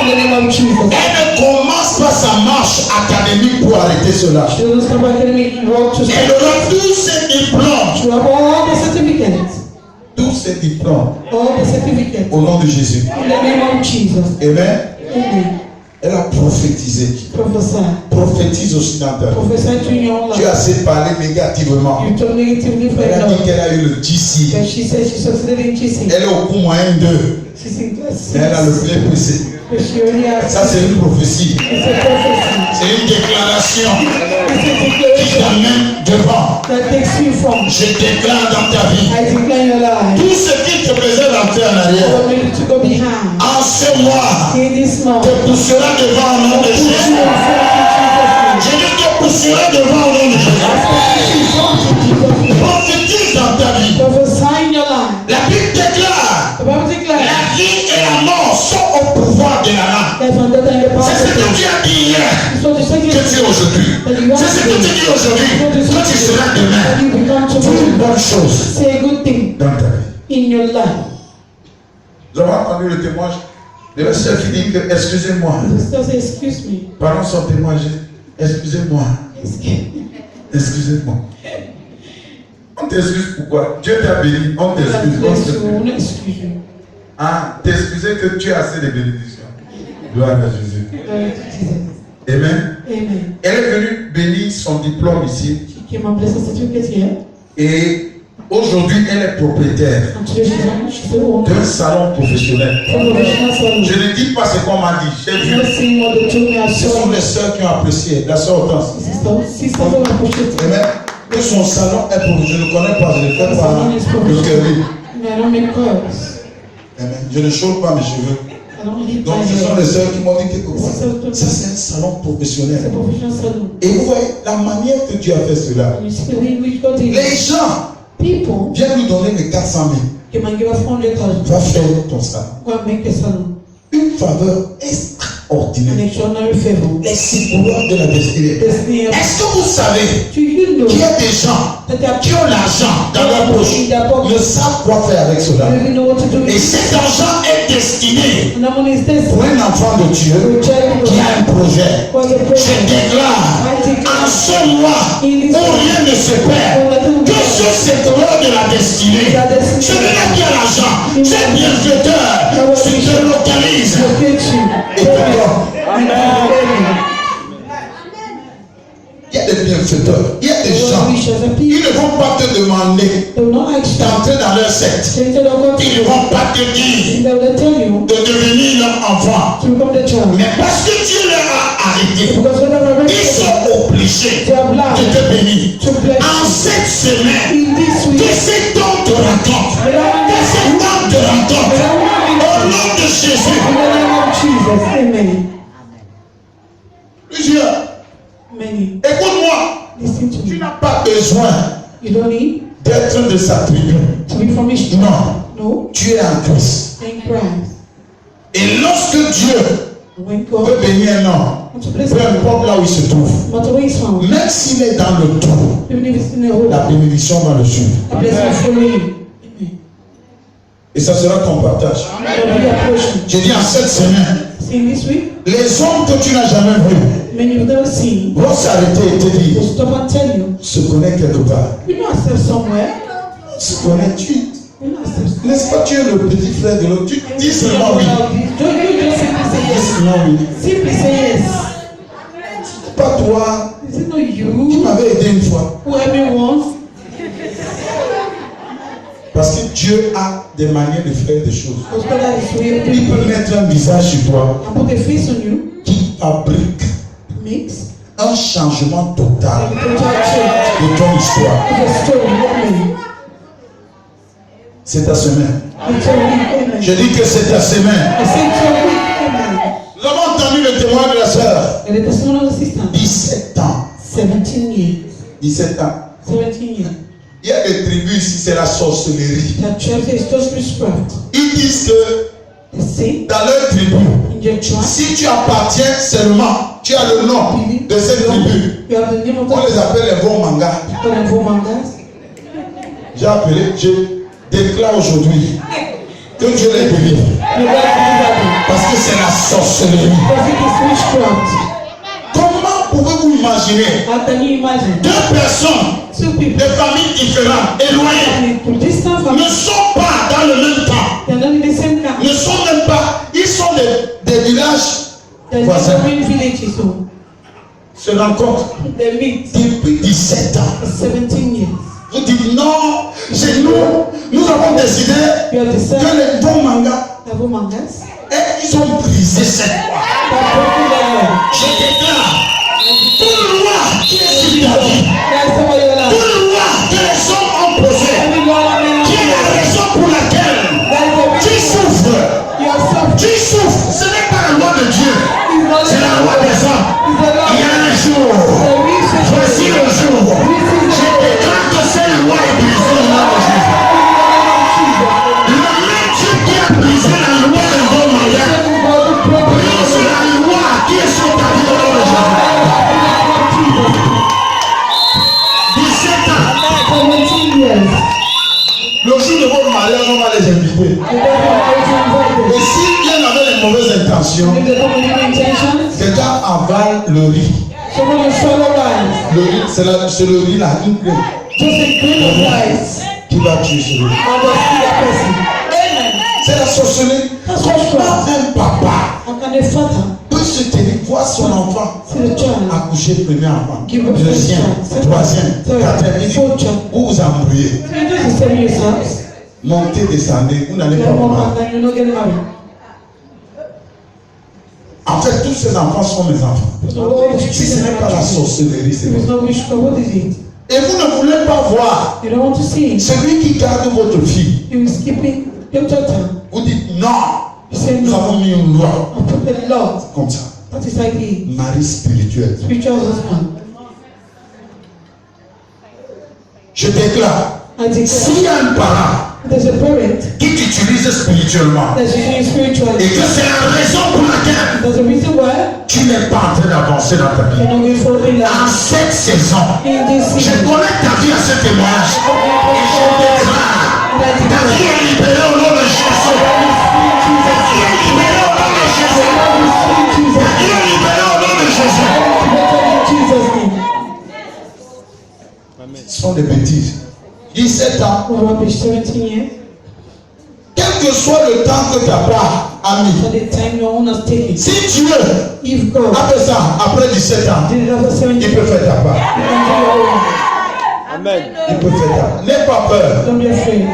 In the name of Jesus. Elle ne commence pas sa marche académique pour arrêter cela. She doesn't come back and make work to Elle aura tous ses diplômes. You have all the certificates. Tous ses diplômes All the certificates. au nom de Jésus. In the name of Jesus. Amen. Amen. Elle a prophétisé. Prophesy. Prophétise aussi dans ta vie. Prophesy to your Tu as life. assez parlé négativement. You told negatively for Elle a dit now. qu'elle a eu le GC. But she said she succeeded in kissing. Elle est au cours moyen 2. She's in class Mais elle a le 6. BPC. But she already has. Ça, c'est une prophétie. It's a prophecy. C'est une déclaration It's a qui declaration t'amène devant. that takes you from. Je déclare dans ta vie. I declare your life. Tout ce qui te faisait rentrer en I arrière, want you to go behind. en ce mois, In this month. te poussera devant au nom de Put you in Jésus. front Je dis te poussera devant au nom de Jésus. of Jesus. Prophétise dans ta vie. Prophesy in your life. La Bible déclare, The Bible declares la vie et la mort sont au pouvoir de la langue. life and death and the power C'est of ce the que Dieu a dit hier. que tu es aujourd'hui. C'est ce que tu dis aujourd'hui, que tu seras demain. C'est une bonne chose Say a good thing dans ta vie. in your life. Nous avons entendu le témoignage de la sœur qui dit que excusez-moi. The sister said, excuse me. Pardon son témoignage. Excusez-moi. Excusez-moi. On t'excuse pourquoi? Dieu t'a béni, on t'excuse. On excuse you. Ah, t'excuser que tu as assez de bénédictions. Gloire à Jésus. Amen. Amen. Elle est venue bénir son diplôme ici. She came and blessed us certificate here. Et aujourd'hui, elle est propriétaire And today she's the owner. d'un salon professionnel. Professional salon. Je ne dis pas ce qu'on m'a dit. J'ai I'm vu. not saying what they told me. I Ce saw sont les sœurs qui ont apprécié. La sœur Hortense. Sister don't appreciate it. Amen. Que son salon est professionnel. Je ne connais pas. Je le fais par le cœur. I don't make calls. Amen. Je ne chauffe pas mes cheveux. I don't leave Donc my ce sont hair. les sœurs qui m'ont dit quelque chose. Ça c'est un salon It's a professionnel. professional salon. Et vous voyez la manière que Dieu a fait cela. And you see the way we got it. Les gens People viennent lui donner les 400 000. came and give us 400,000. Va faire ton salon. Go and make a salon. Une faveur An extraordinaire. extraordinary favor. Les cibouleurs de la destinée. Destiny. Est-ce que vous savez Do you know qu'il y a des gens that they are qui ont l'argent dans leur poche, in their pocket? ne savent quoi faire avec cela? They don't know what to do with Et it. cet argent est destiné And that money is this. pour un enfant de Dieu qui a un projet. Je déclare en ce mois où rien ne se perd, que sur cette voie de la destinée, celui-là qui a l'argent, c'est bienfaiteur, se te localise et te donne. Il y a des bienfaiteurs, il y a des gens, ils ne vont pas te demander d'entrer dans leur secte. Ils ne vont pas te dire de devenir leur enfant. Mais parce que Dieu leur a arrêté, ils sont obligés de te bénir. En cette semaine, que cet homme te raconte, que cet homme te raconte, au nom de Jésus. Amen. Plusieurs, Many. écoute-moi, Listen to tu me. n'as pas besoin You don't need d'être de sa tribu. to be from Israel. Non, No. tu es en Christ. In Christ. Et lorsque Dieu When peut God bénir un homme, wants to bless peu you, importe là où il se trouve, no matter where he's from, même s'il est dans le trou, even if it's in the hole, la bénédiction va le suivre. the blessing will follow you. Amen. Et ça sera ton partage. God will be a portion. J'ai dit en cette semaine, See, this week, les hommes que tu n'as jamais vus many you've never seen vont s'arrêter et te dire, will stop and tell you, se connaît quelque part. you know yourself somewhere. Se connais-tu? You know yourself. N'est-ce pas, tu es le petit frère de l'autre. Tu dis seulement oui. Don't you just simply say Dis yes. seulement oui. Simply say yes. Pas toi Is it not qui you m'avais aidé une fois. who helped me once? Parce que Dieu a des manières de faire des choses. Because God has way of Il doing peut it. mettre un visage sur toi And put a face on you, qui fabrique mix, un changement total and put a change. de ton histoire. Put a story, amen. C'est ta semaine. It's a week, amen. Je dis que c'est ta semaine. I say it's a week, amen. Nous avons entendu le témoin de la sœur. And the testimony of the sister, 17 ans. 17 years. 17 ans. 17 years. Il y a des tribus ici, c'est la sorcellerie. That church is just witchcraft. Ils disent que They say, dans leur tribu, in your tribe, si tu appartiens seulement, tu as le nom de cette tribu. you have the name of On les the appelle les bons mangas. Vomangas. J'ai appelé, je déclare aujourd'hui que Dieu les délivre. You got to do that. Parce que c'est la sorcellerie. Because it is witchcraft. Comment pouvez-vous imaginer How can you imagine? deux personnes Two people de familles différentes, éloignées, from distant ne families, sont pas dans le même temps, they're not in the same camp. ne sont même pas, ils sont des villages They're voisins, different villages, so se rencontrent they meet depuis 17 ans. for 17 years. Vous dites non, chez nous avons décidé You have que decided les bons mangas, the Vomangas, et ils ont brisé cette loi. that broken the law. Je déclare, toute loi qui est sur ta vie, That's the way you are. toute loi que les hommes ont posée, Every law that man qui est la raison pour laquelle that's tu the souffres, you have suffered. tu souffres, ce n'est pas la loi de Dieu, It's not c'est la loi des hommes. It's the law. Il y a un jour, The reason voici le jour, je déclare que cette loi est brisée au nom de Jésus. Le même Dieu qui a brisé la loi des hommes, brise la loi qui est sur ta vie au nom de Jésus. intentions, If they come with evil intentions, quelqu'un avale le riz. someone will swallow rice. Le riz, c'est le riz là, une graine Just a grain of rice. qui va tuer celui-là. And they'll see that person. Amen. C'est la sorcellerie. That's witchcraft. Un papa How can a father peut se tenir, voir son enfant see the child? accoucher le premier enfant, Give up deuxième, first child, troisième, third, quatrième. Il dit, fourth child. vous vous embrouillez. So you just save yourselves. Montez, descendez, vous n'allez You pas have vous one marier. man and you're not getting married. En fait, tous ces enfants sont mes enfants. So all the Si ce n'est pas la sorcellerie, c'est If it's bon. not witchcraft, what is it? Et vous ne voulez pas voir You don't want to see it. celui qui garde votre fille. You is keeping your daughter. Vous dites non. You say Nous avons no. mis une loi I put the Lord. comme ça. That is like the Mari spirituel. spiritual husband. Je déclare, I declare, s'il y a un parent there's a parent qui t'utilise spirituellement that's using et spiritually. que c'est la raison pour laquelle There's a reason why tu n'es pas en train d'avancer dans ta vie. you're not going forward in En life. cette saison, In this je season, connecte ta vie à ce témoignage et je déclare, ta vie est libérée au nom de Jésus. Ta vie est libérée au nom de Jésus. Ta vie est libérée au nom de Jésus. Ce sont des bêtises. 17 ans, Rubbish, 17 years. quel que soit le temps que ta part a mis, For the time your own has taken. si Dieu, If God après ça, après 17 ans, did it after 17 il years, peut faire ta part. you can do your own. Amen. Il peut faire ta part. N'aie pas peur. Don't be afraid.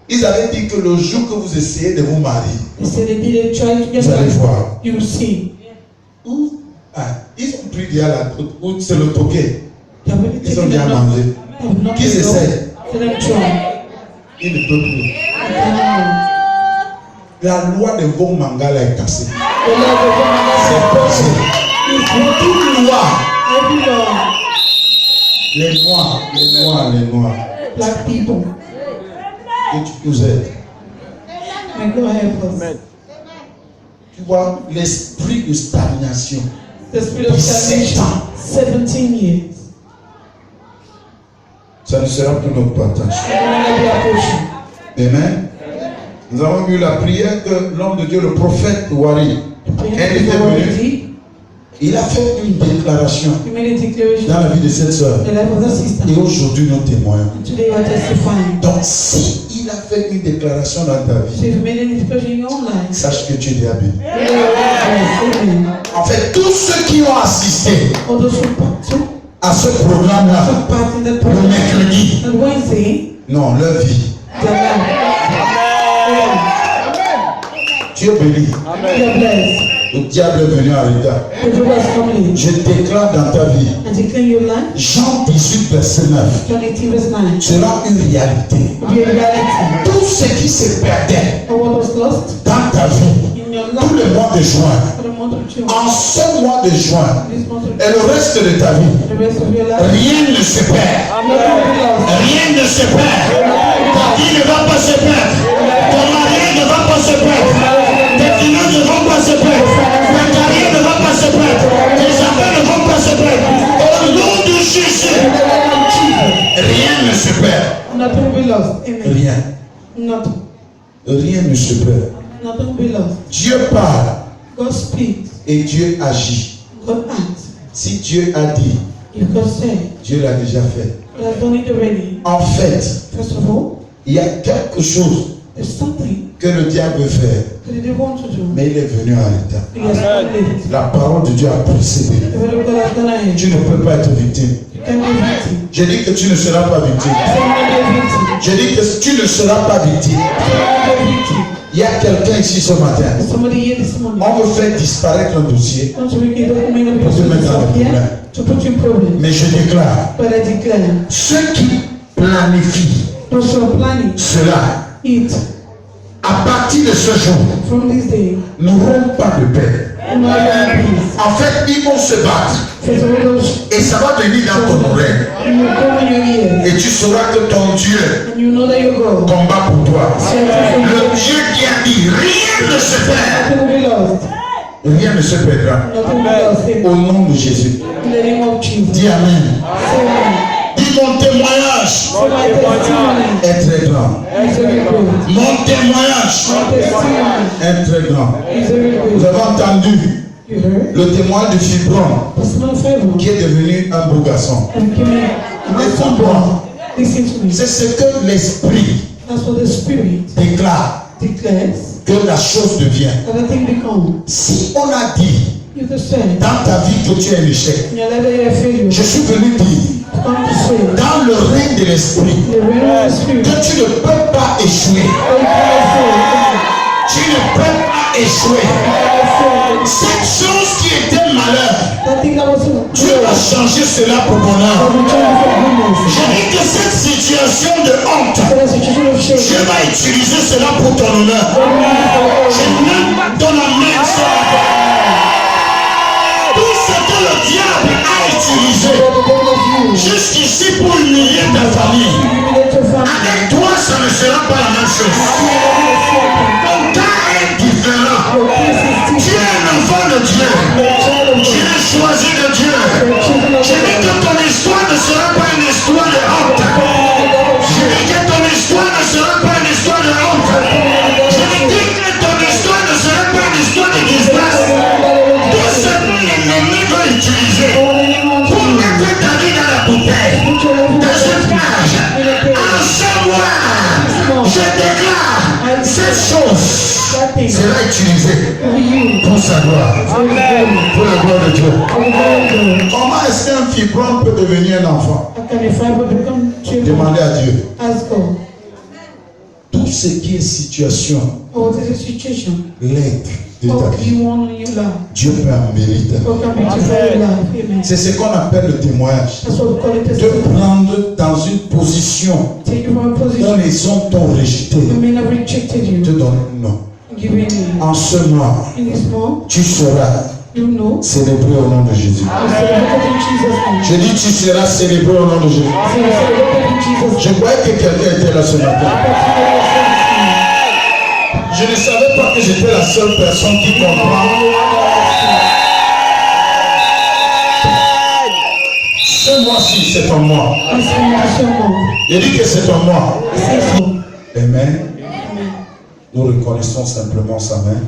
Ils avaient dit que le jour que vous essayez de vous marier, They said they did a try to get vous allez married. voir. You will see. Où ils ont pris déjà la où c'est le toquet. They have already Ils ont taken déjà the knock. mangé. They have not Qu'ils been essaient. Let them try. Ils ne peuvent plus. They cannot. La loi de vos mangala est cassée. The Lord of God C'est has posé. It's Toute loi. every law. Les noirs. Black people. Que tu nous aides. May God help us. Amen. Tu vois, l'esprit de stagnation. The spirit of stagnation. 17 years. Ça ne sera plus notre partage. It will not be our portion. Amen. Nous avons vu la prière que l'homme de Dieu, le prophète Wari, quand il était venu, il a fait une déclaration You made a declaration dans la vie de cette sœur. in the life of that sister. Et aujourd'hui, nous témoignons. And today you are testifying. Donc, si il a fait une déclaration dans ta So vie, if you made any declaration in your own life, sache que tu es déjà béni. you are Amen. En fait, tous ceux qui ont assisté All those who took à ce programme-là, part in that le program mercredi, on Wednesday, non, leur vie, their life. tu es béni. They are blessed. Le diable est venu en retard. The devil has come in. Je déclare dans ta vie, And declare your life. Jean 18, verset 9, John 18 verse 9. sera une réalité. Be a reality. Tout ce qui se perdait Or what was lost dans ta vie, in your tout life le mois de juin, for the month of June. en ce mois de juin This month of et le reste de ta vie, the rest of your life. rien ne se perd. Nothing will be lost. Rien ne se perd. Ta vie ne va pas se perdre. Ton mari ne va pas se perdre. Tes finances ne vont pas se perdre. Ta carrière ne va pas se perdre. Tes affaires ne vont pas se perdre. Au nom de Jésus, rien ne se perd. Nothing will be lost. Amen. Rien. Nothing. Rien ne se perd. Nothing will be lost. Dieu parle God speaks. et Dieu agit. God acts. Si Dieu a dit, If God said, Dieu l'a déjà fait. God has done it already. En fait, First of all, il y a quelque chose there's something que le diable veut faire, that he didn't want to do. mais il est venu en retard. He has done it. La parole de Dieu a précédé. The word of God has gone ahead. Tu ne peux pas être victime. You can't be a victim. Je dis que tu ne seras pas victime. You cannot be a victim. Je dis que tu ne seras pas victime. You cannot be a victim. Il y a quelqu'un ici ce matin. There's somebody here this morning. On veut faire disparaître un dossier, Want to make a document of Pour te your mettre dans le here problème. to put you in problem. mais je déclare, But I declare, ceux qui planifient those who are planning cela, it à partir de ce jour, from this day, n'auront pas de paix. will not have peace. En fait, ils vont se battre First of all, those et ça va venir dans ton oreille. you will come in your ears, Et tu sauras que ton Dieu and you know that you go. combat pour toi. Fight for you. Le Dieu qui a dit, rien ne se perd. Nothing will be lost. Rien ne se perdra. Nothing will be lost. Au nom de Jésus. In the name of Jesus. Dis Amen. Say amen. Dis mon témoignage témoignage So my testimony est très grand. is very good. Mon témoignage My testimony est très grand. is very Vous good. avez entendu You heard? le témoin de Fibron Personal favor. qui est devenu un beau garçon. And give me Écoute-moi, listen to me. c'est ce que l'esprit That's what the Spirit déclare, declares que la chose devient. that a thing becomes. Si on a dit You can say dans ta vie que tu es un échec, in your life that you're a failure. je suis venu dire Come to say dans le règne de l'esprit the real Spirit. que tu ne peux pas échouer. Or you cannot fail. Tu ne peux pas échouer. Cette chose qui était malheur, That thing that was Dieu va changer cela pour bonheur. Je dis que cette situation de honte, Dieu va utiliser cela pour ton honneur. Je n'aime pas ton amen sur la terre. Tout ce que le diable a utilisé jusqu'ici pour humilier ta famille, avec toi ça ne sera pas la même chose. Ton cas est différent. Tu es un enfant de Dieu. Tu es choisi de Dieu. Je dis que ton histoire ne sera pas une histoire de honte. Je dis que ton histoire ne sera pas une histoire de honte. Je dis que ton histoire ne sera pas une histoire de disgrâce. Tout ce que l'ennemi veut utiliser pour mettre ta vie dans la bouteille de cette page. En ce mois, je déclare cette chose sera utilisée pour sa gloire, pour la gloire de Dieu. Comment est-ce qu'un fibron peut devenir un enfant? Demandez à Dieu. Ask God. Tout ce qui est situation, What is the situation? l'aide de ta What do vie, you want in your life? Dieu peut en mériter. What can beautify your life? Amen. C'est ce qu'on appelle le témoignage. That's what we call it De testimony. prendre dans une position Take you from a dont position les hommes t'ont rejeté, the men have rejected te you. donner non. Give you name. En ce mois, In this month, tu seras you know, célébré au nom de Jésus. you celebrated in Jesus' name. Je dis tu seras célébré au nom de Jésus. So you celebrated in Jesus' Je name. croyais que quelqu'un était là ce matin. Je ne savais pas que j'étais la seule personne qui comprend. Ce mois-ci, c'est ton mois. Je dis que c'est ton mois. Amen. Nous reconnaissons simplement sa main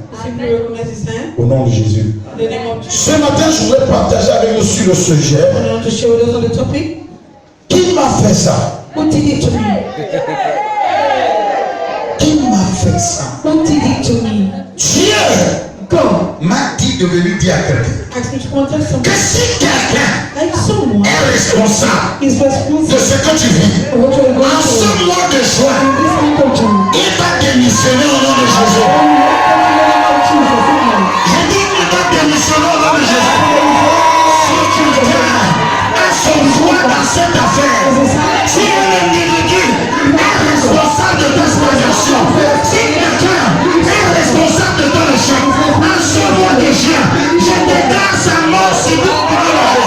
au nom de Jésus. Ce matin, je voudrais partager avec nous sur le sujet. Qui m'a fait ça? What did it to me? Qui m'a fait ça? What did it to me? Dieu God m'a dit de venir dire à quelqu'un asked me to contact que someone. si quelqu'un Like someone est responsable is de responsible ce que tu vis, for what you're going en ce through. mois de juin, In this month of June, il va démissionner au nom de Jésus. Je dis qu'il va démissionner au nom de Jésus. Si quelqu'un a son droit dans cette affaire, si un individu est responsable de ta situation, si quelqu'un est responsable de ton échec, en ce mois de juin, je déclare sa mort sur tout le monde.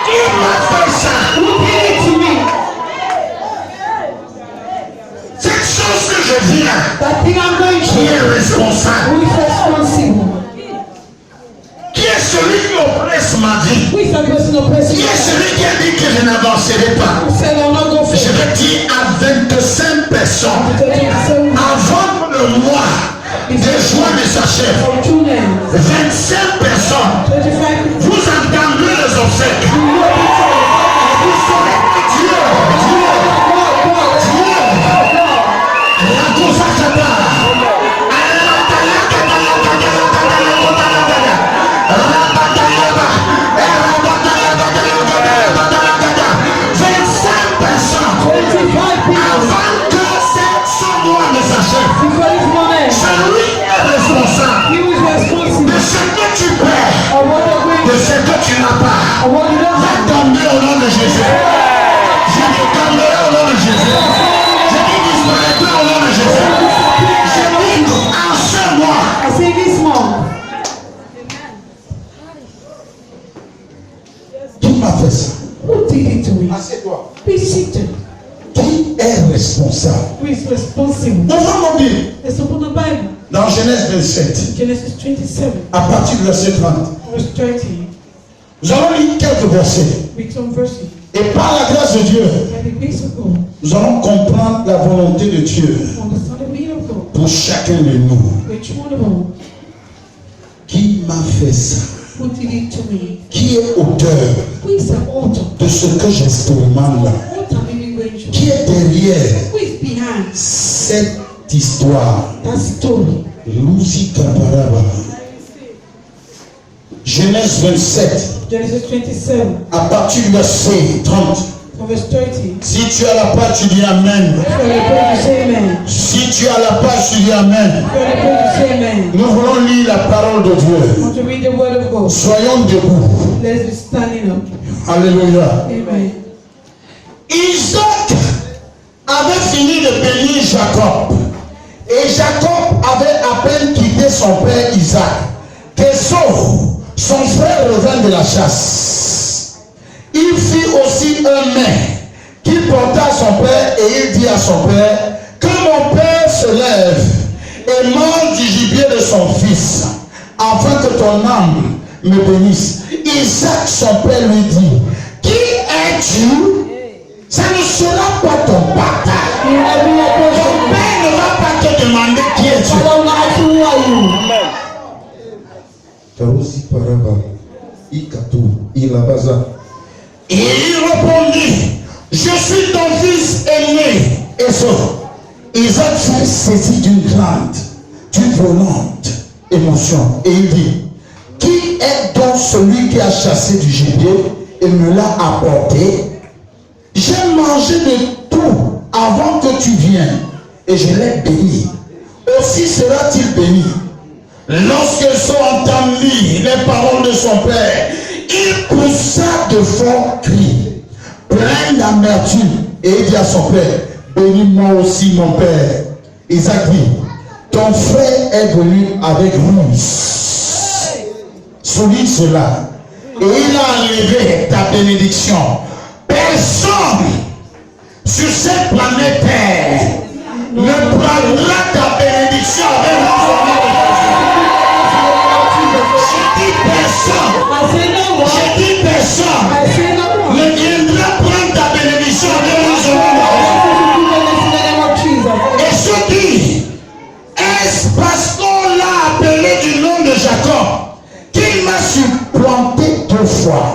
Qui m'a fait ça? Cette chose que je vis là, That thing I'm going qui est through, responsable? who is responsible? Qui est celui qui oppresse ma vie? Who is that person oppressing Qui est you? celui qui a dit que je n'avancerai pas? Who said I'm not going to Je vais dire à 25 personnes, avant que le mois de juin ne s'achève, 25 personnes, 25 vous entendrez les obsèques. Vous saurez que Dieu, la cause à de ce que tu n'as pas, va tomber au nom de Jésus. Je dis tomber au nom de Jésus. Je dis disparaître au nom de Jésus. Je dis en ce mois. I say this month. Qui m'a fait ça? Who did it to me? Assieds-toi. Be seated. Qui est responsable? Who is responsible? Ouvrons nos Bibles. Let's open the Bible. Dans Genèse 27, Genesis 27, à partir du verset 30. verse 30. Nous allons lire quelques versets. Et par la grâce de Dieu, nous allons comprendre la volonté de Dieu pour chacun de nous. Qui m'a fait ça? Qui est auteur de ce que j'expérimente là? Qui est derrière cette histoire? Lucy Kabaraba. Genèse 27. À partir du verset 30. Si tu as la page, tu dis Amen. Si tu as la page, tu dis Amen. Nous voulons lire la parole de Dieu. Soyons debout. Alléluia. Isaac avait fini de bénir Jacob. Et Jacob avait à peine quitté son père Isaac. qu'Esau, son frère, revint de la chasse. Il fit aussi un mets qui porta son père et il dit à son père, que mon père se lève et mange du gibier de son fils, afin que ton âme me bénisse. Isaac, son père, lui dit, qui es-tu? Ça ne sera pas ton partage. Ton père ne va pas te demander qui es-tu. Et il répondit, je suis ton fils aîné. Et ça, Isaac fut saisi d'une violente émotion. Et il dit, qui est donc celui qui a chassé du gibier et me l'a apporté? J'ai mangé de tout avant que tu viennes et je l'ai béni. Aussi sera-t-il béni. Lorsqu'ils sont entendus les paroles de son père, il poussa de forts cris, plein d'amertume, et il dit à son père, bénis-moi aussi mon père. Isaac dit, ton frère est venu avec ruse. Souligne cela. Et il a enlevé ta bénédiction. Personne sur cette planète Terre ne prendra ta bénédiction avec moi. J'ai dit personne ne viendra prendre ta bénédiction avec moi. Et ce dit, est-ce parce qu'on l'a appelé du nom de Jacob qu'il m'a supplanté 2 fois?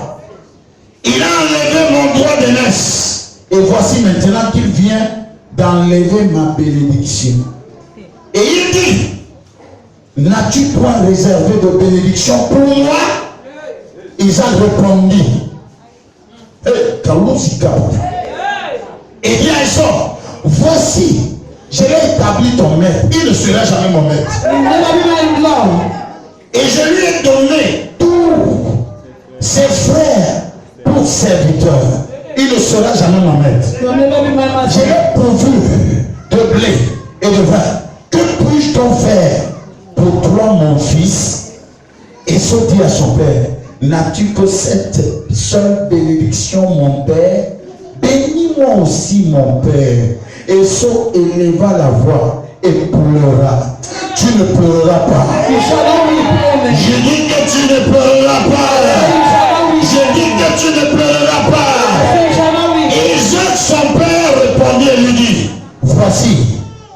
Il a enlevé mon droit d'aînesse. Et voici maintenant qu'il vient d'enlever ma bénédiction. Et il dit, n'as-tu point réservé de bénédiction pour moi? Isaac répondit, et bien ça, voici, je l'ai établi ton maître, il ne sera jamais mon maître. Et je lui ai donné tous ses frères pour serviteurs, il ne sera jamais mon maître. Je l'ai pourvu de blé et de vin. Que puis-je donc faire pour toi, mon fils? Et ça dit à son père, n'as-tu que cette seule bénédiction, mon père? Bénis-moi aussi, mon père. Et ça éleva la voix et pleura. Tu ne pleureras pas. Je dis que tu ne pleureras pas. Je dis que tu ne pleureras pas. Et Isaac, son père, répondit et lui dit, voici,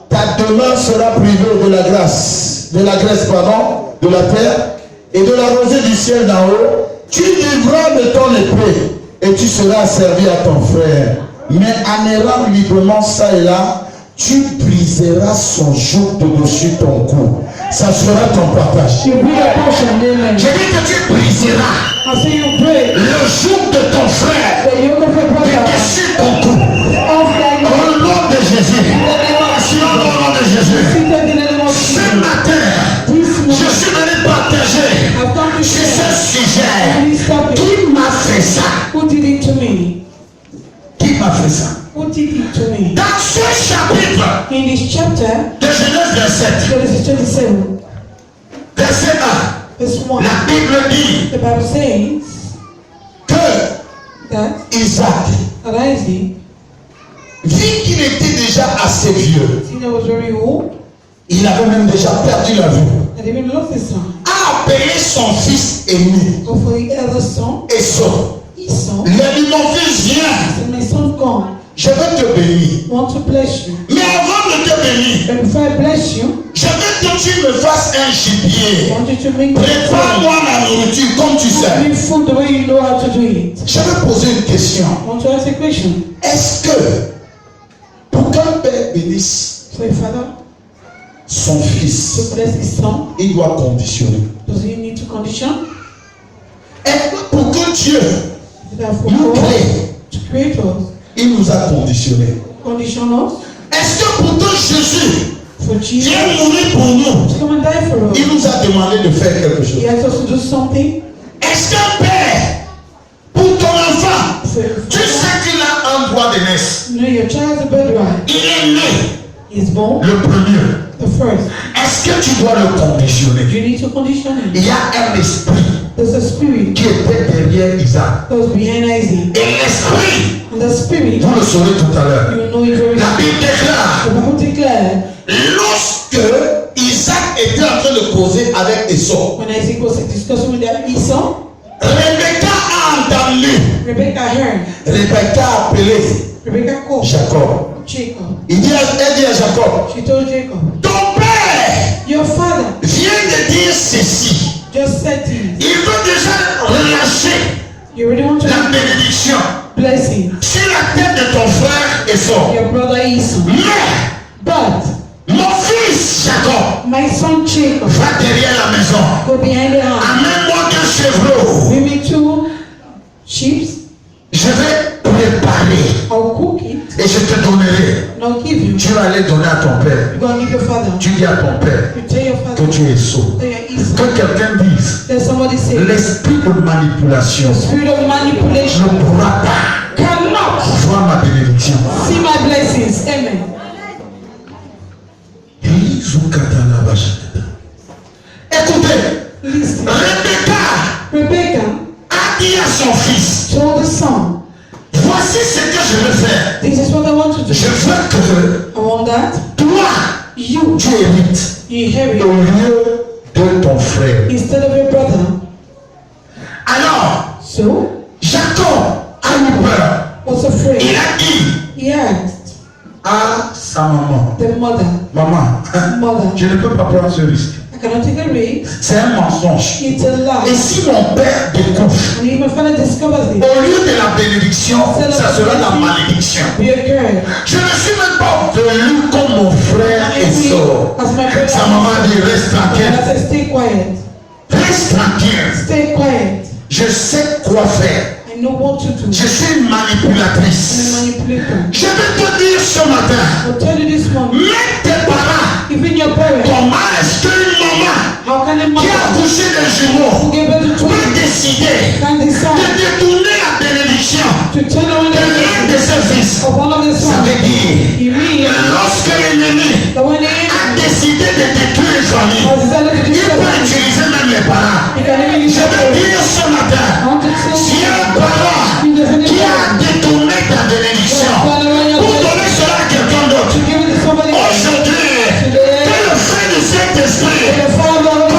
ta demeure sera privée de la graisse, de la terre, et de la rosée du ciel d'en haut. Tu vivras de ton épée et tu seras servi à ton frère. Mais en errant librement ça et là, tu briseras son joug de dessus ton cou. Ça sera ton partage. Je dis que tu briseras le joug de ton frère de dessus ton cou. Au nom de Jésus. Au nom de Jésus. Ce matin, je suis venu partager sur ce sujet. Qui m'a fait ça? Qui m'a fait ça? Dans ce chapitre de Genèse 27, verset 1, la Bible dit que Isaac, vu qu'il était déjà assez vieux, il avait même déjà perdu la vue, a appelé son fils aîné Esau. Il dit, mon fils, viens. My son, come. Je vais te bénir. I want to bless you. Mais avant de te bénir, And before I bless you, je veux que tu me fasses un I gibier. want you to make Prépare-moi la nourriture comme tu sais. me food the way you know how to do it. Je vais poser une question. I want to ask a question. Est-ce que pour qu'un père bénisse So, a father son fils, to bless his son, il doit conditionner? does he need to condition? Est-ce que pour que Dieu Therefore, nous God, crée, to create us, il nous a conditionnés? condition us Est-ce que pour que Jésus for Jesus vienne mourir pour nous, to come and die for us. il nous a demandé de faire quelque chose? He asked us to do something Est-ce qu'un père, pour ton enfant, for tu sais qu'il a un droit de naissance? you know, your child's a birthright. Il est né He's born le premier. the first. Est-ce que tu dois le conditionner? You need to condition him. Il y a un esprit There's a spirit qui était derrière Isaac. that was behind Isaac. Et l'esprit, And the spirit, vous le saurez tout à l'heure. you know it very La well. Bible déclare, The Bible declared lorsque Isaac était en train de causer avec Esau, when Isaac was discussing with Esau, Rebecca a entendu. Rebecca heard. Rebecca a appelé Rebecca called Jacob. Jacob. Elle dit à Jacob, She told Jacob, ton père your father vient de dire ceci. just said to you, Il veut déjà relâcher you really want to la bénédiction bless him, sur la tête de ton frère Esau. your brother Esau. Mais But mon fils Jacob my son Jacob, va derrière la maison. go behind the house. Amène-moi 2 chevreaux. Bring me 2 sheep. Je vais préparer I'll cook it et je te donnerai. and I'll give you. Tu vas aller donner à ton père. You're going to give your father. Tu dis à ton père You tell your que father tu es sot. that you're Esau. Que quelqu'un dise, Then somebody say, l'esprit de manipulation the spirit of manipulation ne pourra pas cannot voir ma bénédiction. see my blessings. Amen. Écoutez, Listen. Rebecca Rebecca a dit à son fils, told the son, voici ce que je veux faire. this is what I want to do. Je veux I want that que toi, you tu hérites inherit au lieu de ton frère. instead of your brother. Alors, So, Jacob a eu peur. was afraid. Il a dit He asked à sa maman, the mother, maman, mother, je ne peux pas prendre ce risque. I cannot take a risk. C'est un mensonge. It's a Et lie. si mon père découvre, And if my father discovers it, au lieu de la bénédiction, ça sera la malédiction. be a girl. Je ne suis même pas venu comme mon frère Esau. As my brother, Sa maman dit, reste I tranquille. said, stay quiet. Reste tranquille. Stay quiet. Je sais quoi faire. I know what to do. Je suis une I'm a manipulatrice. manipulator. Je vais te dire ce matin, I'll tell you this one. même tes parents, Even your parents, comment est-ce qu'une maman how can a qui a mother accouché de who jumeaux gave birth to peut twins décider can de decide détourner la bénédiction to turn away de l'un de the ses fils? of one of the Ça sons? veut dire, He means lorsque l'ennemi that when the a enemy décidé de détruire une famille, has decided to il destroy peut them, utiliser même les parents. he can even use Je your veux parents. dire ce matin, I want to tell si you, un parent qui a détourné ta bénédiction pour donner cela à quelqu'un d'autre, to give it to somebody else. aujourd'hui, que le fait de cet esprit The father of the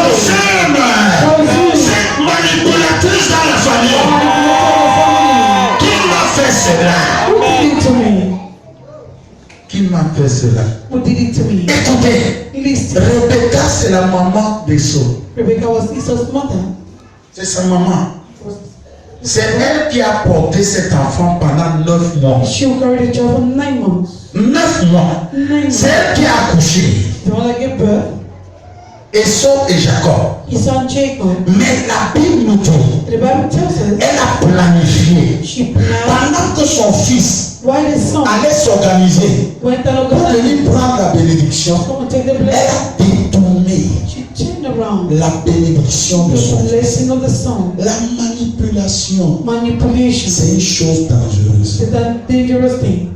consume cette manipulatrice dans la famille. Qui m'a fait cela? Who did it to me? Qui m'a fait cela? Who did it to me? Écoutez, Listen. Rebecca c'est la maman d'Esau. Rebecca was Esau's mother. C'est sa maman. C'est elle qui a porté cet enfant pendant 9 mois. She carried the child for 9 months. 9 mois. 9 months. C'est elle qui a accouché The one that gave birth, Esau et Jacob. his son Jacob. Mais la Bible nous dit, The Bible tells us elle a planifié. she planned Pendant que son fils why the son allait s'organiser went and pour organized venir prendre la bénédiction, to take the elle blessing. a détourné She turned around la bénédiction de the son fils. blessing of the son. La manipulation, Manipulation c'est une chose dangereuse. is a dangerous thing.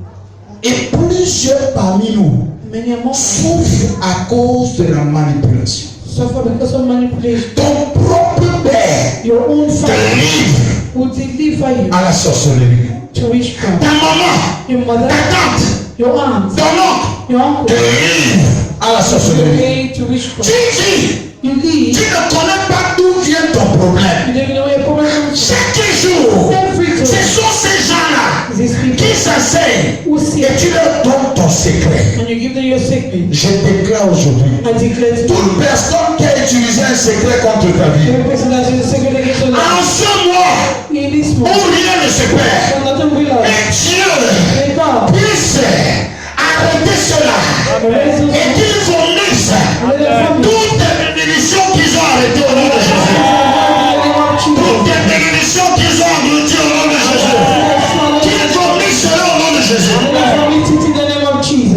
Et plusieurs parmi nous Many among us souffrent à cause de la manipulation. suffer because of manipulation. Ton propre père Your own te father livre will deliver you à la sorcellerie. to witchcraft. Ta maman, Your mother, ta tante, your aunt, ton oncle your uncle te livre à la will sorcellerie. lead to witchcraft. Tu You lead. ne connais pas d'où vient ton problème. You don't know where your problem comes from. Chaque jour, Every tu Ce sont ces gens-là These people qui s'asseyent who sit et tu leur donnes ton secret. and you give them your secret. Je déclare aujourd'hui, I declare to you, toute personne qui a utilisé un secret contre ta vie, every person that has a secret against your en life, ce mois in this où month, rien ne se perd, for nothing will last. et Dieu May God puisse arrêter cela raise those et qu'ils vomissent and let them family. toutes les bénédictions qu'ils ont arrêtées au nom de Jésus. Toutes les bénédictions qu'ils ont englouties au nom de Jésus. Qu'ils vomissent cela au nom de Jésus.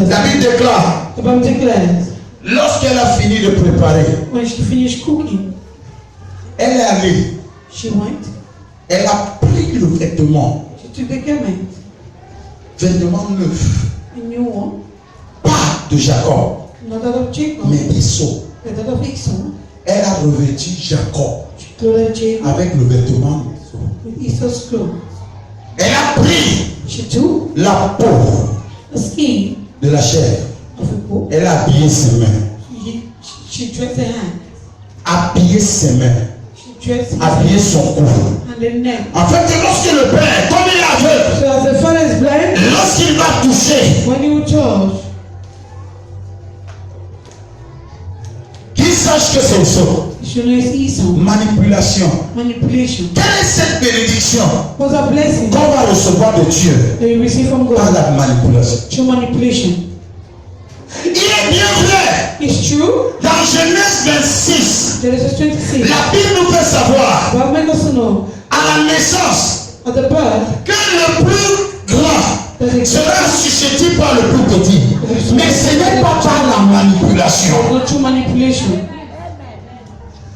La Bible déclare, The Bible declares, lorsqu'elle a fini de préparer, when she finished cooking, elle est allée, she went, elle a pris le vêtement, she took the garment, vêtement neuf, a new one, pas de Jacob, not that of Jacob, mais d'Esau. but that of Esau. Elle a revêtu Jacob She clothed Jacob avec le vêtement d'Esau. with Esau's clothes. Elle a pris She took la peau the skin de la chair. of a bull. Elle a habillé ses mains. She dressed her hand. Habillé ses mains. She dressed his Habillé son cou. and the neck. En fait, lorsque le père, comme il est aveugle, So as the father is blind, lorsqu'il va toucher, when you touch, qu'il sache que c'est Esau. you know it's Esau. Manipulation. Manipulation. Quelle est cette bénédiction What's a blessing qu'on va recevoir de Dieu that you receive from par God? la manipulation? Through manipulation. Il est bien vrai, It's true. dans Genèse 26, Genesis 26. la Bible nous fait savoir, God made us to know à la naissance, at the birth que le plus grand that it sera suscité par le plus petit. Mais ce n'est pas par la manipulation. was not through manipulation.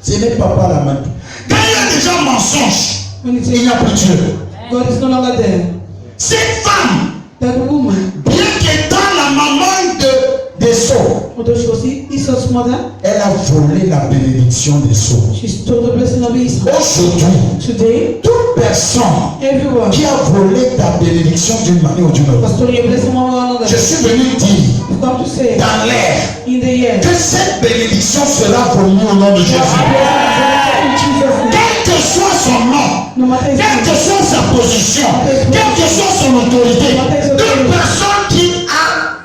Ce n'est pas par la manipulation. Quand il y a déjà mensonge, When it il says n'y a plus Dieu. God is no longer there, Cette femme, that woman, bien qu'étant la maman d'Esau, although she was Esau's mother, elle a volé la bénédiction d'Esau. she stole the blessing of Esau. Aujourd'hui, Today, toute personne everyone qui a volé ta bénédiction d'une manière ou d'une autre, has stolen your blessing one way or another. je suis venu dire I've come to say dans l'air in the year, que cette bénédiction sera vomi au nom de Jésus. in Jesus' name, Quel que soit son nom, no matter his quelle que name, soit sa position, quelle que soit son autorité, une personne qui a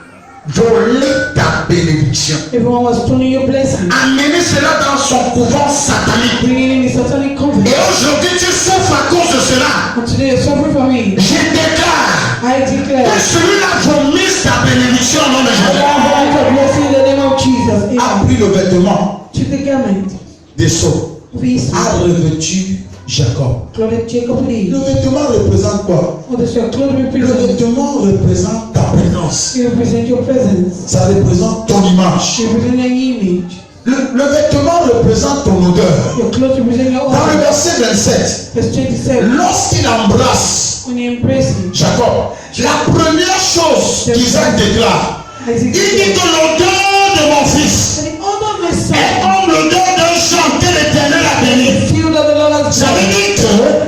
volé ta bénédiction, everyone was stealing your blessing, amené cela dans son couvent satanique. bringing in the satanic Et convent. aujourd'hui, tu souffres à cause de cela. And today, you're suffering from it. Je déclare I declare, que celui-là vomisse ta bénédiction au nom de I Jésus. have a blessing in the name of Jesus. A Amen. pris le vêtement Took the garment d'Esau, of Esau, a revêtu Jacob. clothed Jacob with Le it. vêtement représente quoi? What does your clothes Le represent? vêtement représente ta présence. You represent your presence. Ça représente ton image. You represent an image. Le vêtement représente ton odeur. Your clothes represent your Dans le honor. verset 27, Verse 27. lorsqu'il embrasse When you embrace him, Jacob, la première chose qu'Isaac déclare, Isaac il dit said, que l'odeur de mon fils the honor of my est son, comme l'odeur d'un champ que l'Éternel a béni. feel that the Lord has Ça veut done. dire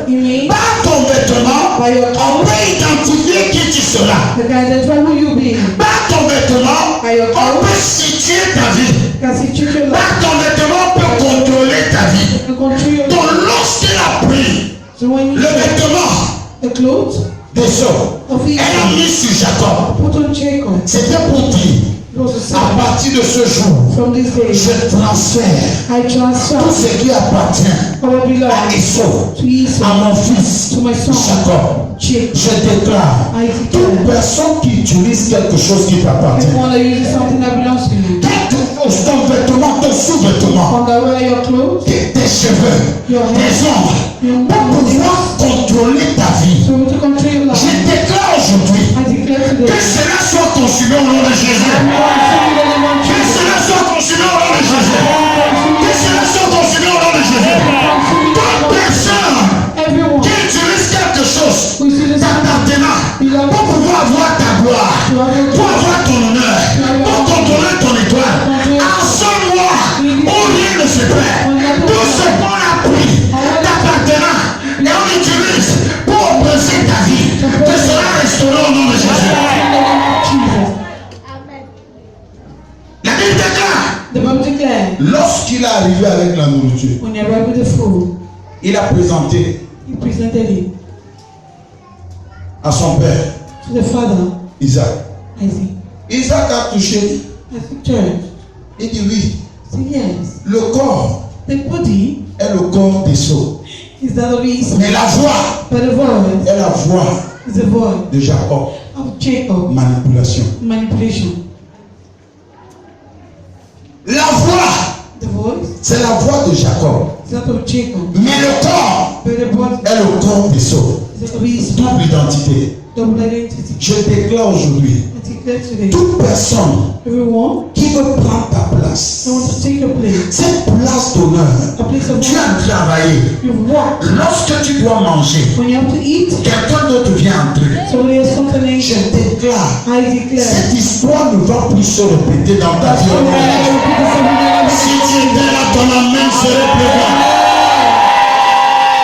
que You mean, par ton vêtement, on peut identifier qui tu seras. you can identify who you be. Par ton vêtement, on peut situer ta vie. You can situate your life. Par ton vêtement, on peut contrôler ta vie. You can control your Donc life. lorsqu'il a pris So when you le vêtement the clothes d'Esau, of elle a Esau, mis sur Jacob. put on Jacob. C'était pour dire, It was a à sign. partir de ce jour, From this day, je transfère I transfer tout ce qui appartient all à belongs Esau, to Esau, à mon fils, to my son, Jacob. Jacob. Je déclare, I toute declare, personne qui utilise quelque chose qui t'appartient, everyone that uses something that belongs to you, quelque chose, ton vêtement, ton sous-vêtement, from the wear your clothes, tes cheveux, your hair, tes ongles, pour pouvoir contrôler ta vie. so to control your Je life. déclare aujourd'hui I declare que today, cela soit consumé au nom de Jésus. Que cela soit consumé au nom de Jésus. Que cela soit consumé au nom de Jésus. Toute personne everyone qui utilise quelque chose who uses t'appartenant pour pouvoir avoir ta gloire, pour avoir ton honneur, pour contrôler ton étoile, en ce mois où rien ne se perd, tout ce qu'on a pris t'appartenant et on utilise pour oppresser ta vie, te sera restauré au nom de Jésus. La Bible déclare, The Bible declares, lorsqu'il est arrivé avec la nourriture, when you arrive with the food, il a présenté he presented it. à son père, to the father, Isaac. Isaac. Isaac a touché. As a church, Il dit oui. so yes, Le corps the body est le corps des sceaux. is that of Esau, Mais la voix but the voice est la voix is the voice de Jacob. of Jacob. Manipulation. Manipulation. La voix, The voice c'est la voix de Jacob. is that of Jacob, Mais le corps but the voice est le corps des sceaux. is that of Esau. Double identité. Double identity. Je déclare aujourd'hui, I declare today, toute personne everyone qui veut prendre ta place, who wants to take your place, cette place d'honneur, a place of tu honor, as travaillé. you've walked. Lorsque tu dois manger, When you have to eat, quelqu'un d'autre vient entrer. somebody has come to the Je nation. déclare, I declare. cette histoire ne va plus se répéter dans ta vie. Si tu étais là, ton amen serait plus grand.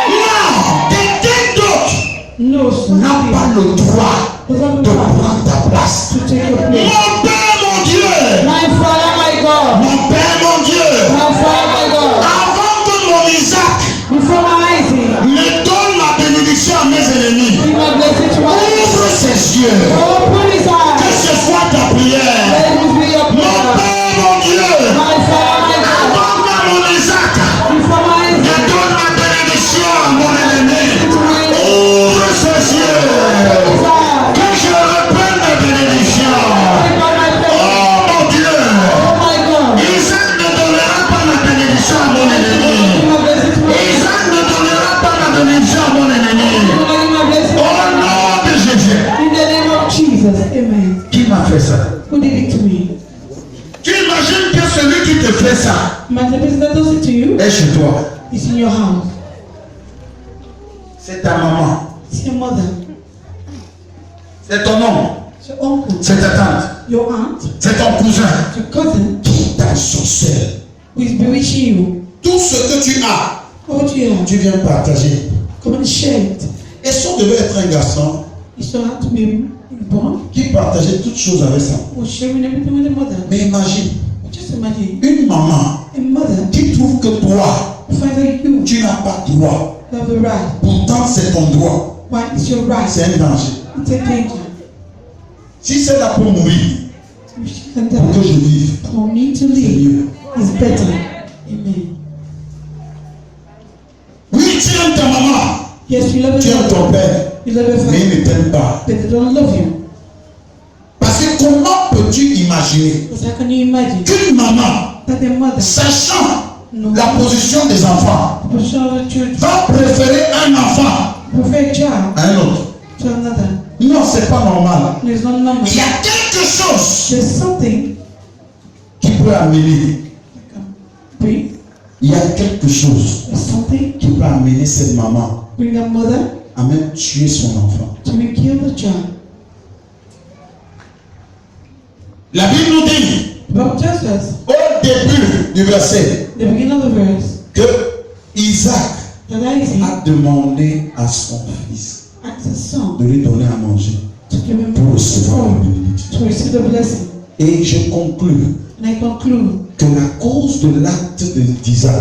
Non, quelqu'un d'autre No, son n'a pas le droit de prendre ta place. to take your Mon place. Père, mon Dieu, My Father, my God. mon Père, mon Dieu, My Father, my God. avant que mon Isaac Before my Isaac, me donne la bénédiction à mes ennemis, give my blessing to my ouvre ses yeux, open his que eyes. ce soit ta prière. Let it be your Mon prayer. Père, mon Dieu, My Father, my God. avant que mon Isaac Before my me Isaac, donne la bénédiction à mon ennemi, to my ouvre ses yeux, his eyes. que je reprenne la bénédiction. Take all my blessing. Oh mon Dieu, Oh my God. Isaac ne donnera pas la bénédiction à mon ennemi. Give my blessing to my Isaac ne donnera pas la bénédiction à mon ennemi. Give my blessing. Au nom de Jésus. In the name of Jesus. Amen. Qui m'a fait ça? Who did it to me? Tu imagines que celui qui te fait ça My the person that does it to you est chez toi. is in your house. C'est ta maman. It's your mother, C'est ton oncle. it's your uncle, C'est ta tante. your aunt, C'est ton cousin. your cousin Qui t'a sorcière. who is bewitching you. Tout ce que tu as, What you have, tu viens partager. come and share it. Et si on devait être un garçon You still have to be born qui partageait toutes choses avec ça. or sharing everything with the mother. Mais imagine, Just imagine une maman a mother qui trouve que toi, finds that you tu n'as pas droit. have the right. Pourtant, c'est ton droit. Why it's your right? C'est un danger. It's a danger. Si c'est là pour mourir, If she can pour que die, je vive, for me to c'est live mieux. is better. Amen. Oui, tu aimes ta maman, Yes, you love tu your aimes ton mother, père, you love your mais father, il ne t'aime pas. but they don't love you. Parce que comment peux-tu imaginer Because how can you imagine qu'une maman, that their mother, sachant no, la position des enfants, position of the church, va préférer un enfant prefer a child à un autre? to another? Non, c'est pas normal. There's no number. Il y a quelque chose There's something qui peut amener. that can bring. Il y a quelque chose There's something qui peut amener cette maman bring a mother à même tuer son enfant. to kill the child. La Bible nous dit, The Bible tells us, au début du verset, the beginning of the verse, que Isaac that Isaac a demandé à son fils asked his son de lui donner à manger to give him pour recevoir la food bénédiction. to receive the blessing. Et je conclus And I conclude que la cause de l'acte d'Isaac,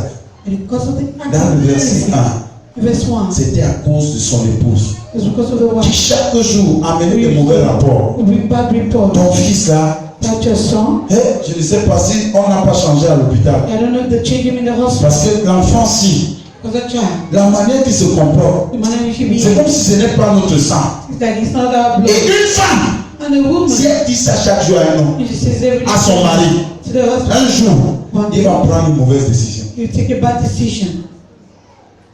that because of the act dans le of verset Isaac, 1, verse 1, c'était à cause de son épouse, is because of the qui wife chaque jour amenait des mauvais rapports. who bring bad report. Ton fils là, That your son, je ne sais pas si on n'a pas changé à l'hôpital. I don't know if they change him in the hospital. Parce que l'enfant-ci, Because the child, la manière qu'il se comporte, the manner in which he c'est comme behaves, si ce n'est pas notre sang. it's like it's not our blood. Et une femme, And a woman, si elle dit ça chaque jour à un homme, if she says every à son mari, to the husband, un jour, il va prendre une mauvaise décision. you take a bad decision.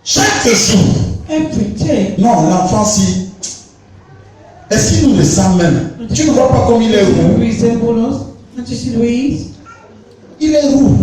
Chaque jour, Every day, non, l'enfant-ci, est-ce qu'il nous le sent même? Tu ne vois pas comme il est you roux? resemble us. Don't you see the way he is? Il est roux.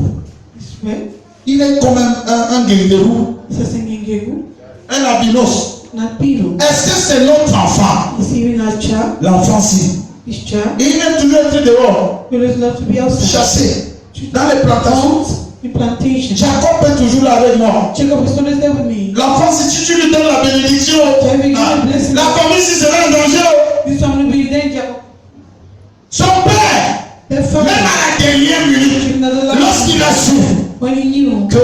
He's red. Il est comme un guinguerou, He's a singing giggle, un albinos. not Peter. Est-ce que c'est notre enfant? He's even our child, L'enfant-ci. his child. Et il aime toujours être dehors, He always love to be outside. chassé, dans les plantations. In plantation. Jacob est toujours là avec moi. Jacob is always there with me. L'enfant, si tu lui donnes la bénédiction, la famille, si sera en danger. This one will be in danger. Son père, The même father, à la dernière minute, lorsqu'il a su when he knew que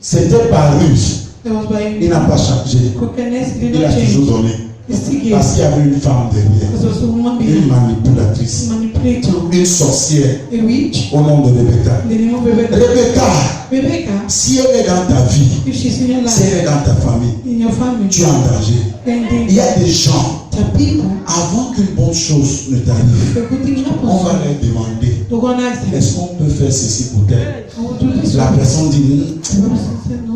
c'était par ruse, that was by il n'a pas changé. crookedness, he did Il a not toujours change. donné. Parce qu'il y avait une femme derrière, une manipulatrice, une sorcière au nom de Rebecca. Rebecca, si elle est dans ta vie, si elle est dans ta famille, tu es en danger. Il y a des gens, avant qu'une bonne chose ne t'arrive, on va leur demander, est-ce qu'on peut faire ceci pour elle? La personne dit,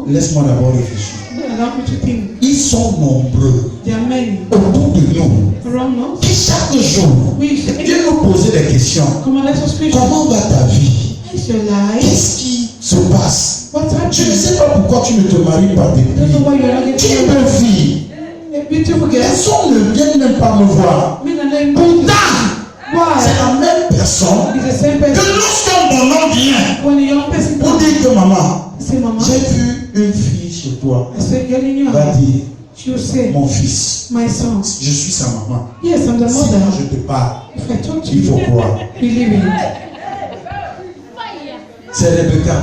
laisse-moi d'abord réfléchir. Ils sont nombreux autour de nous qui chaque jour viennent nous poser des questions. Comment va ta vie? Qu'est-ce qui se passe? Je ne sais pas pourquoi tu ne te maries pas depuis. Tu es une fille. Personne ne vient même pas me voir. Pourtant, c'est la même personne que lorsqu'un bonhomme vient pour dire que maman, j'ai vu une fille chez toi. Va dire, mon fils, je suis sa maman. Si moi je te parle, il faut croire. C'est Rebecca.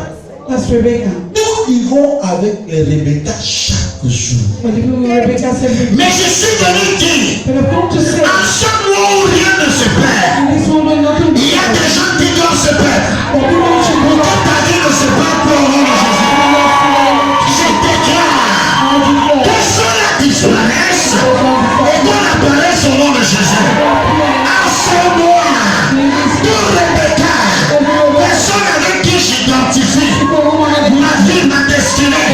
Nous vivons avec les Rebecca chaque jour. Mais je suis venu dire, à chaque mois où rien ne se perd, il y a des gens qui doivent se perdre. Pourquoi ta vie ne se perd pas au nom de Jésus? Je déclare que cela disparaisse et qu'on apparaisse au nom de Jésus. À ce mois, pour Rebecca, personne avec qui j'identifie ma vie, ma destinée,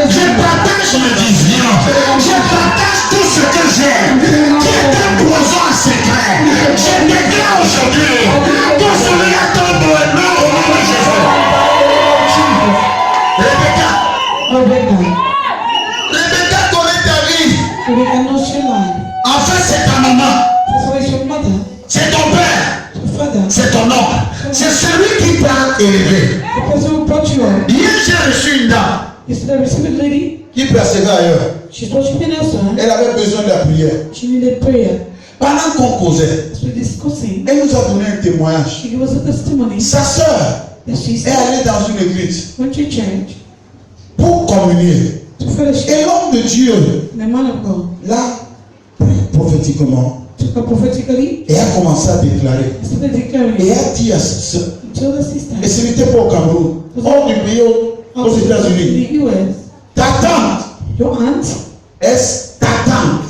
je partage mes visions, je partage tout ce que j'ai, qui est un poison à secret. Je déclare aujourd'hui que celui-là tombe maintenant au nom de Jésus. Rebecca connaît ta vie. En fait, c'est ta maman, c'est ton père, c'est ton oncle, c'est celui qui t'a élevé. Hier, j'ai reçu une dame qui persévère ailleurs. Elle avait besoin de la prière. Pendant qu'on causait, elle nous a donné un témoignage. Sa sœur est allée dans une église pour communier. Et l'homme de Dieu l'a pris prophétiquement et a commencé à déclarer. Et a dit à sa sœur, et ce n'était pas au Cameroun, hors du pays, aux États-Unis. Ta tante, est ta tante,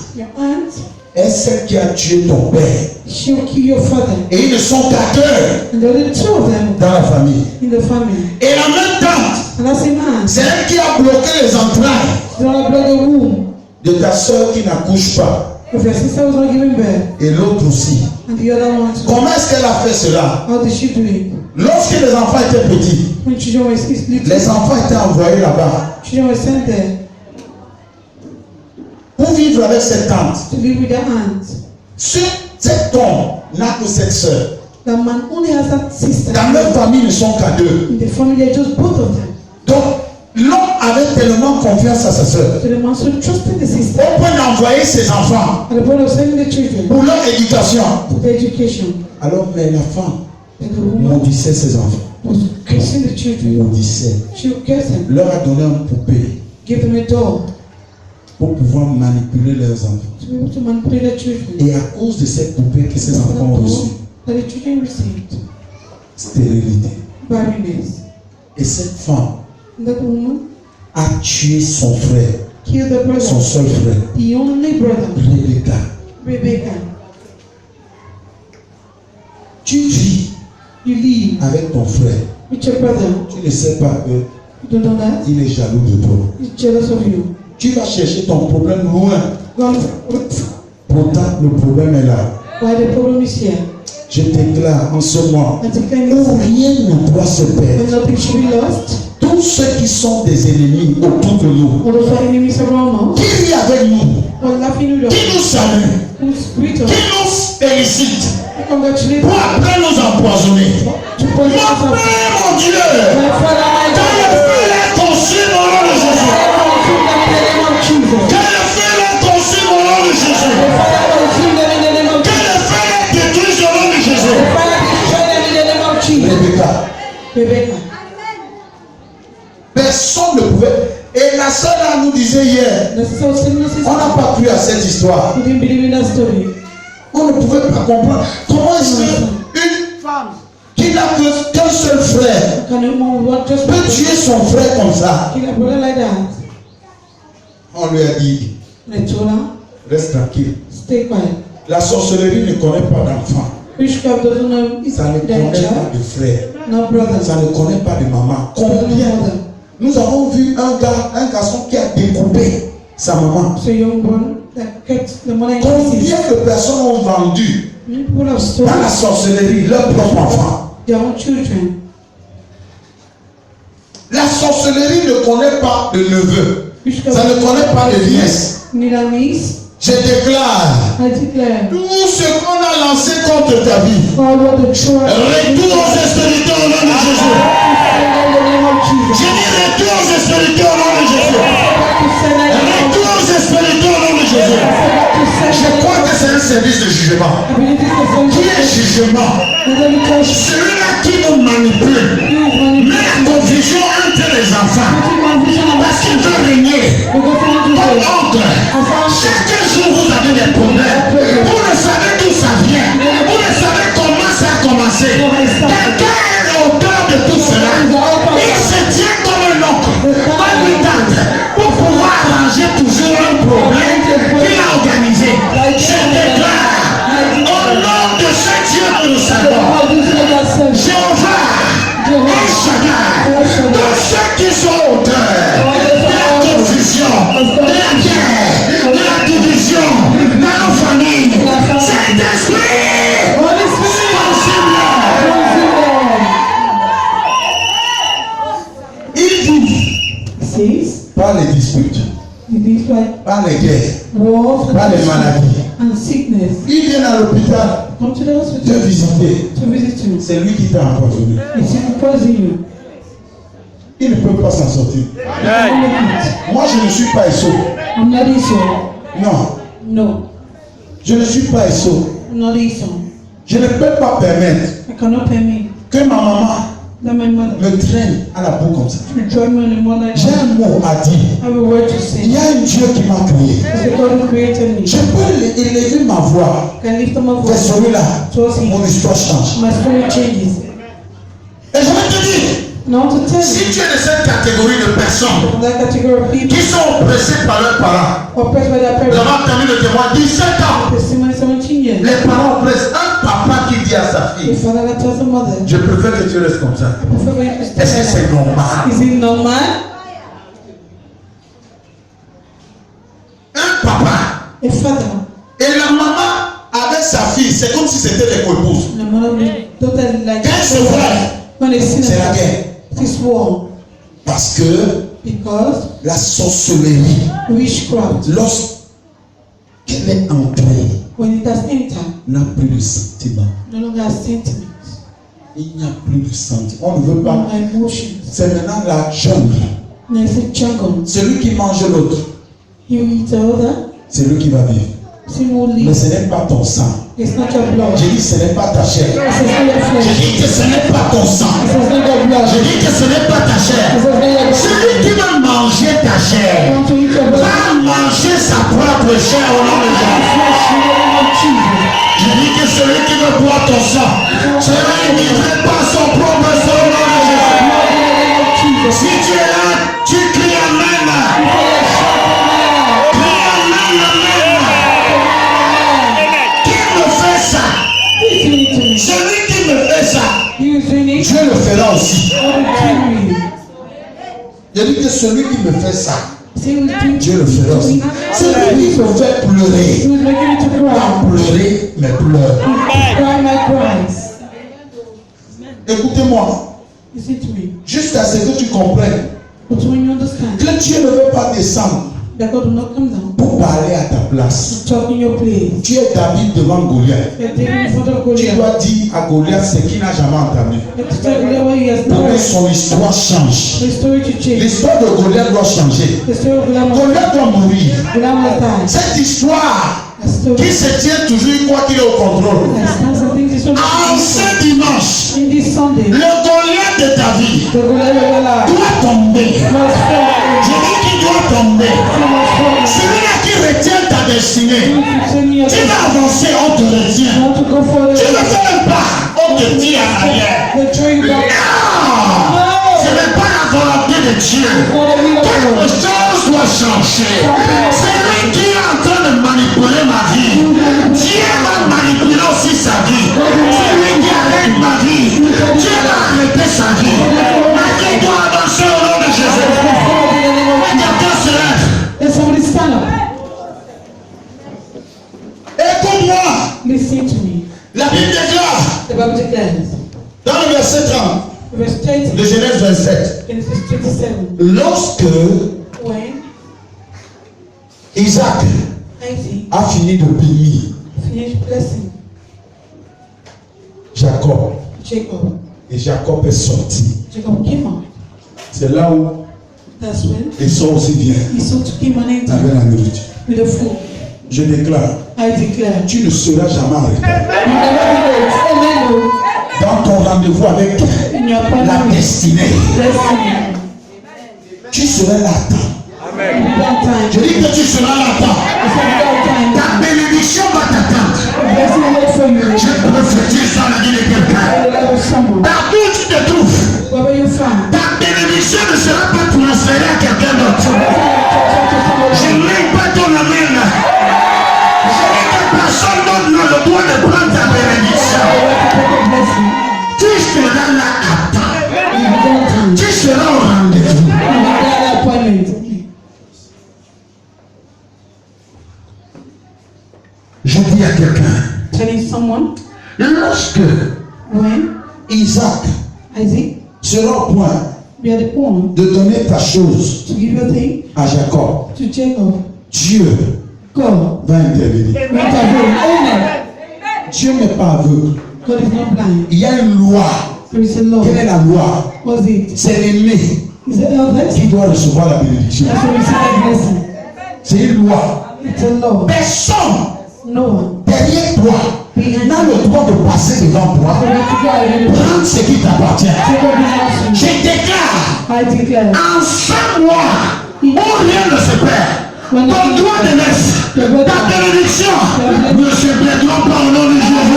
est celle qui a tué ton père. Et ils ne sont qu'à deux dans la famille. Et la même tante, c'est elle qui a bloqué les entrailles de ta soeur qui n'accouche pas. Et l'autre aussi. Comment est-ce qu'elle a fait cela? Lorsque les enfants étaient petits, les enfants étaient envoyés là-bas pour vivre avec cette tante. Cet homme n'a que cette sœur. Dans leur famille, ils ne sont qu'à deux. Donc, l'homme avait tellement confiance à sa sœur au point d'envoyer ses enfants pour leur éducation. Alors, mais la femme maudissait ses enfants. Maudissait. Leur a donné un poupée pour pouvoir manipuler leurs enfants. Et à cause de cette poupée que ces enfants ont reçue, stérilité. Et cette femme a tué son frère, son seul frère, Rebecca. Tu vis avec ton frère. Tu ne sais pas qu'il est jaloux de toi. Tu vas chercher ton problème loin. Pourtant, le problème est là. Je déclare en ce mois où rien ne doit se perdre. Tous ceux qui sont des ennemis autour de nous, qui vivent avec nous, qui nous saluent, qui nous félicitent, pour après nous empoisonner. Mon Père, mon Dieu, que le feu les consume au nom de Jésus. Que le feu les consume au nom de Jésus. Que le feu les détruise au nom de Jésus. Rebecca. Personne ne pouvait. Et la sœur là nous disait hier, on n'a pas cru à cette histoire. On ne pouvait pas comprendre. Comment est-ce qu'une femme qui n'a qu'un seul frère peut tuer son frère comme ça? On lui a dit, reste tranquille. La sorcellerie ne connaît pas d'enfant. Ça ne connaît pas de frère. Ça ne connaît pas de maman. Combien? Nous avons vu un garçon qui a découpé sa maman. Combien de personnes ont vendu dans la sorcellerie leur propre enfant? La sorcellerie ne connaît pas de neveu. Ça ne connaît pas de nièce. Je déclare tout ce qu'on a lancé contre ta vie. Retour aux extérieurs au nom de Jésus. J'ai dit retour aux extérieurs au nom de Jésus. Retour aux extérieurs au nom de Jésus. Je crois que c'est un service de jugement. Qui est jugement? Celui-là qui nous manipule, met la confusion entre les enfants. Parce qu'il veut régner comme oncle. Chaque jour vous avez des problèmes. Vous ne savez d'où ça vient. Vous ne savez comment ça a commencé. Quelqu'un est au cœur de tout cela. Il se tient comme un oncle, comme une tante, pour pouvoir arranger toujours un problème qu'il a organisé. Je déclare au nom de ce Dieu que nous savons, Jéhovah, El Shaddai, tous ceux qui sont auteurs de la confusion, de la guerre, de la division, dans nos familles, Saint-Esprit, il dit pas les disputes, pas les guerres, pas les maladies. Il vient à l'hôpital te visiter. C'est lui qui t'a empoisonné. Il ne peut pas s'en sortir. Moi, je ne suis pas Esau. Non. Je ne suis pas Esau. Je ne peux pas permettre que ma maman me traîne à la boue comme ça. J'ai un mot à dire. Il y a un Dieu qui m'a créé. Je peux élever ma voix vers celui-là. Mon histoire change. Et je vais te dire, si tu es de cette catégorie de personnes qui sont oppressées par leurs parents, nous avons terminé le témoin 17 ans. Les parents oppressent. Un papa qui dit à sa fille, je préfère que tu restes comme ça. Est-ce que c'est normal? Un papa et la maman avec sa fille, c'est comme si c'était les co-épouses. Quand se voient, c'est la guerre. Parce que la sorcellerie, lorsqu'elle est entrée, n'a plus de sentiment. Il n'y a plus de sentiment. On ne veut pas. C'est maintenant la jungle. Celui qui mange l'autre, c'est lui qui va vivre. Mais ce n'est pas ton sang. J'ai dit ce n'est pas ta chair. J'ai dit que ce n'est pas ton sang. J'ai dit que ce n'est pas ta chair. Celui qui va manger ta chair va manger sa propre chair au nom de Jésus. J'ai dit que celui qui veut boire ton sang, cela ne vivrait pas son propre sang au nom de Jésus. Si tu es là, tu cries Amen. Celui qui me fait ça, Dieu le fera aussi. Je dis que celui qui me fait ça, Dieu le fera aussi. Celui qui me fait pleurer, pas pleurer, mais pleure. Écoutez-moi, jusqu'à ce que tu comprennes que Dieu ne veut pas descendre pour parler à ta place. Tu es David devant Goliath. Tu dois dire à Goliath ce qu'il n'a jamais entendu. Pour que son histoire change. L'histoire de Goliath doit changer. Goliath doit mourir. Cette histoire qui se tient toujours, quoi qu'il est au contrôle. En ce dimanche, le Goliath de ta vie doit tomber. Je dis changer. C'est lui qui est en train de manipuler ma vie. Dieu va manipuler aussi sa vie. C'est lui qui arrête ma vie. Dieu va arrêter sa vie. Ma vie doit avancer au nom de Jésus. Quelqu'un se lève. Let somebody stand up. Écoute-moi. Listen to me. La Bible déclare The Bible declares, dans le verset 30 verse 30, de Genèse 27, Genesis 27, lorsque when Isaac Isaac a fini de bénir finished blessing Jacob Jacob, et Jacob est sorti, Jacob came out. c'est là où That's when Esau aussi vient Esau took him an enter avec la nourriture. with the food. Je déclare, I declare, tu ne seras jamais en retard you never be late. Amen. dans ton rendez-vous avec In your la appointment with destinée. destiny. Tu seras là à temps. Without time. Je dis que tu seras là à temps. I said without time. Ta bénédiction va t'attendre. Blessing will wait for you. Je prophétise dans la vie de quelqu'un. In the life of someone. Partout où tu te trouves, Wherever you find. ta bénédiction ne sera pas transférée à quelqu'un d'autre. Je n'aime pas ton amen. Je dis que personne d'autre n'a le droit de prendre ta bénédiction. Tu seras là à temps. Tu seras au rendez-vous. Je dis à quelqu'un, Telling someone lorsque when Isaac Isaac sera au point be at the point de donner ta chose to give your thing à Jacob, to Jacob, Dieu God va intervenir. intervene. Amen. Dieu n'est pas aveugle. God is not blind. Il y a une loi. There is a law. Quelle est la loi? What's it? C'est l'aîné Is the eldest qui doit recevoir la bénédiction. that will receive the blessing. C'est une loi. It's a law. Personne No one. derrière toi n'a le droit de passer devant toi, So that you guys will prendre ce qui t'appartient. take what belongs to Je déclare, you. I declare. en 5 mois, où rien ne se perd, ton droit de naissance, ta bénédiction ne se perdra pas au nom de Jésus.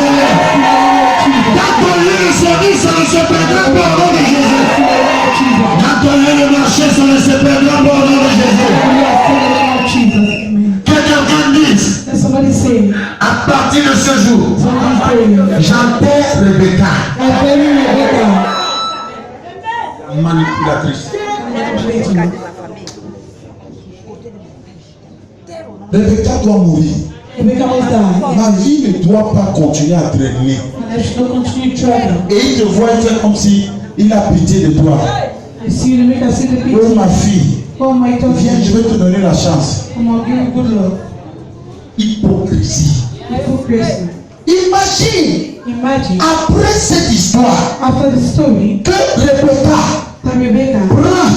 Quand ton lieu de service, ça ne se perdra pas au nom de Jésus. Quand ton lieu de marché, ça ne se perdra pas au nom de Jésus. Que quelqu'un dise, Let somebody say, à partir de ce jour, somebody say, j'enterre Rebecca, I bury Rebecca. manipulatrice. Manipulating. Rebecca doit mourir. Rebecca must die. Ma vie ne doit pas continuer à traîner. And I should not continue traveling. Et il te voit faire comme si il a pitié de toi. I see Rebecca, see the Oh picture. ma fille, Oh my God. viens, je vais te donner la chance. I'm gonna give you good love. Hypocrisie. Hypocrisy. Imagine, Imagine après cette histoire, after the story que Rebecca that Rebecca prend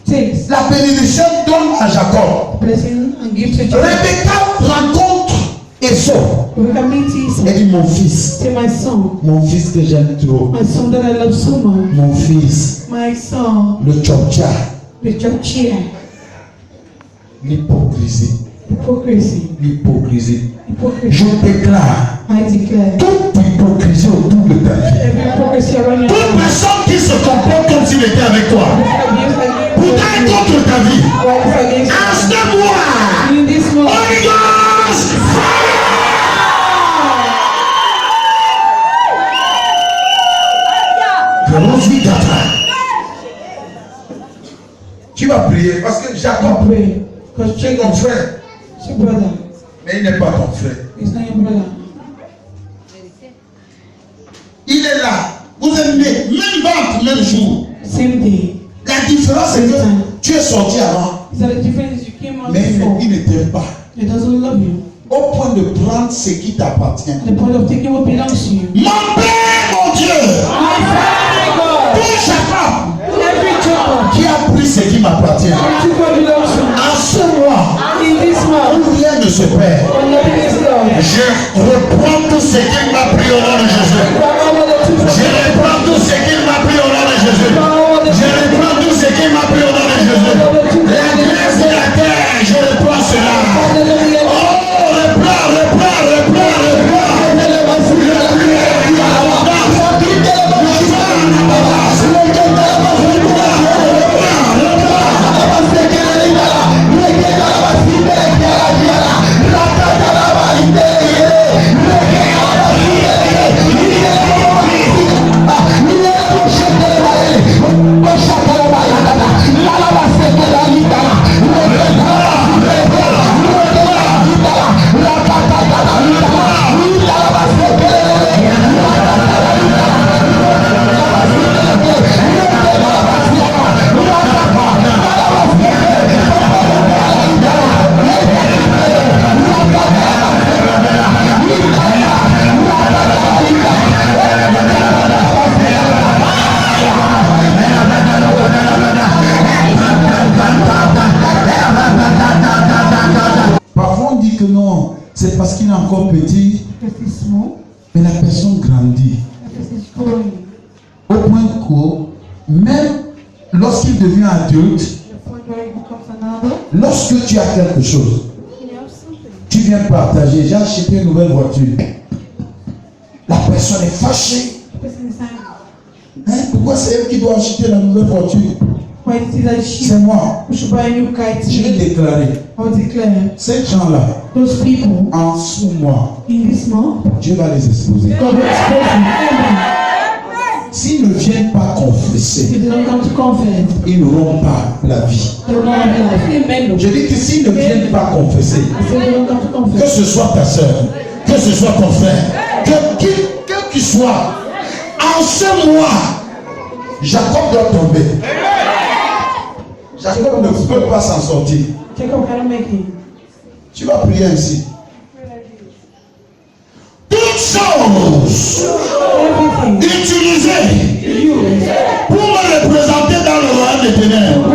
takes la bénédiction, donne à Jacob. blessing and gives to Jacob. Rebecca rencontre Esau. Rebecca meets Esau. Elle dit, mon fils, Say, my son, mon fils que j'aime trop. my son that I love so much, Mon fils, my son, le tchotcha. with your cheer. L'hypocrisie. Hypocrisy. L'hypocrisie. Hypocrisy. Je déclare I declare toute hypocrisie autour de ta vie. every hypocrisy around your Toute life. personne qui se comporte comme s'il était avec toi, pourtant est contre ta vie. En ce mois, In this moment, Holy Ghost, fire! Rose Gata. Tu vas prier parce que I Jacob, pray because c'est ton Jacob frère, is your brother. mais il n'est pas ton frère. He's not your brother. Il est là. Vous êtes nés, même ventre, même jour. Same day. La différence c'est que tu es sorti avant, Is that the difference? You came out mais before. il ne t'aime pas. He doesn't love you. Au point de prendre ce qui t'appartient. The point of taking what belongs to you. Mon Père, mon Dieu, My Father God. tout Jacob Every Jacob. qui a pris ce qui m'appartient. Took what belongs to En ce mois, you. In this month, où rien ne se perd, when nothing is lost. je reprends tout ce qu'il m'a pris au nom de Jésus. Je reprends tout ce qu'il m'a pris au nom de Jésus. Je reprends tout ce qu'il m'a pris au nom de Jésus. La grâce de la terre, je reprends cela. Oh, reprends. Mais la personne grandit. Au point que même lorsqu'il devient adulte, lorsque tu as quelque chose, tu viens partager, j'ai acheté une nouvelle voiture. La personne est fâchée. Hein? Pourquoi c'est elle qui doit acheter la nouvelle voiture? C'est moi. Je vais déclarer. Ces gens-là, en sous-mois, Dieu va les exposer. S'ils ne viennent pas confesser, ils n'auront pas la vie. Je dis que s'ils ne viennent pas confesser, que ce soit ta soeur, que ce soit ton frère, quel qu'il soit, en ce mois, Jacob doit tomber. Jacob ne peut pas s'en sortir. Tu vas prier ainsi. Toutes choses utilisées pour me représenter dans le royaume des ténèbres,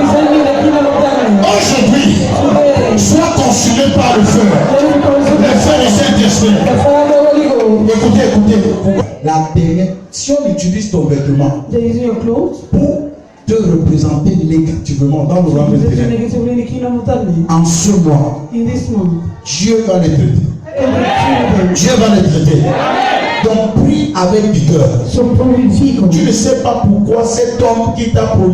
aujourd'hui, soient consumées par le feu. Le feu du Saint-Esprit. Écoutez. La dernière, si on utilise ton vêtement pour te représenter négativement dans le royaume des ténèbres, en ce mois, Dieu va les traiter. Dieu va les traiter. Donc prie avec vigueur. Tu ne sais pas pourquoi cet homme qui t'a promis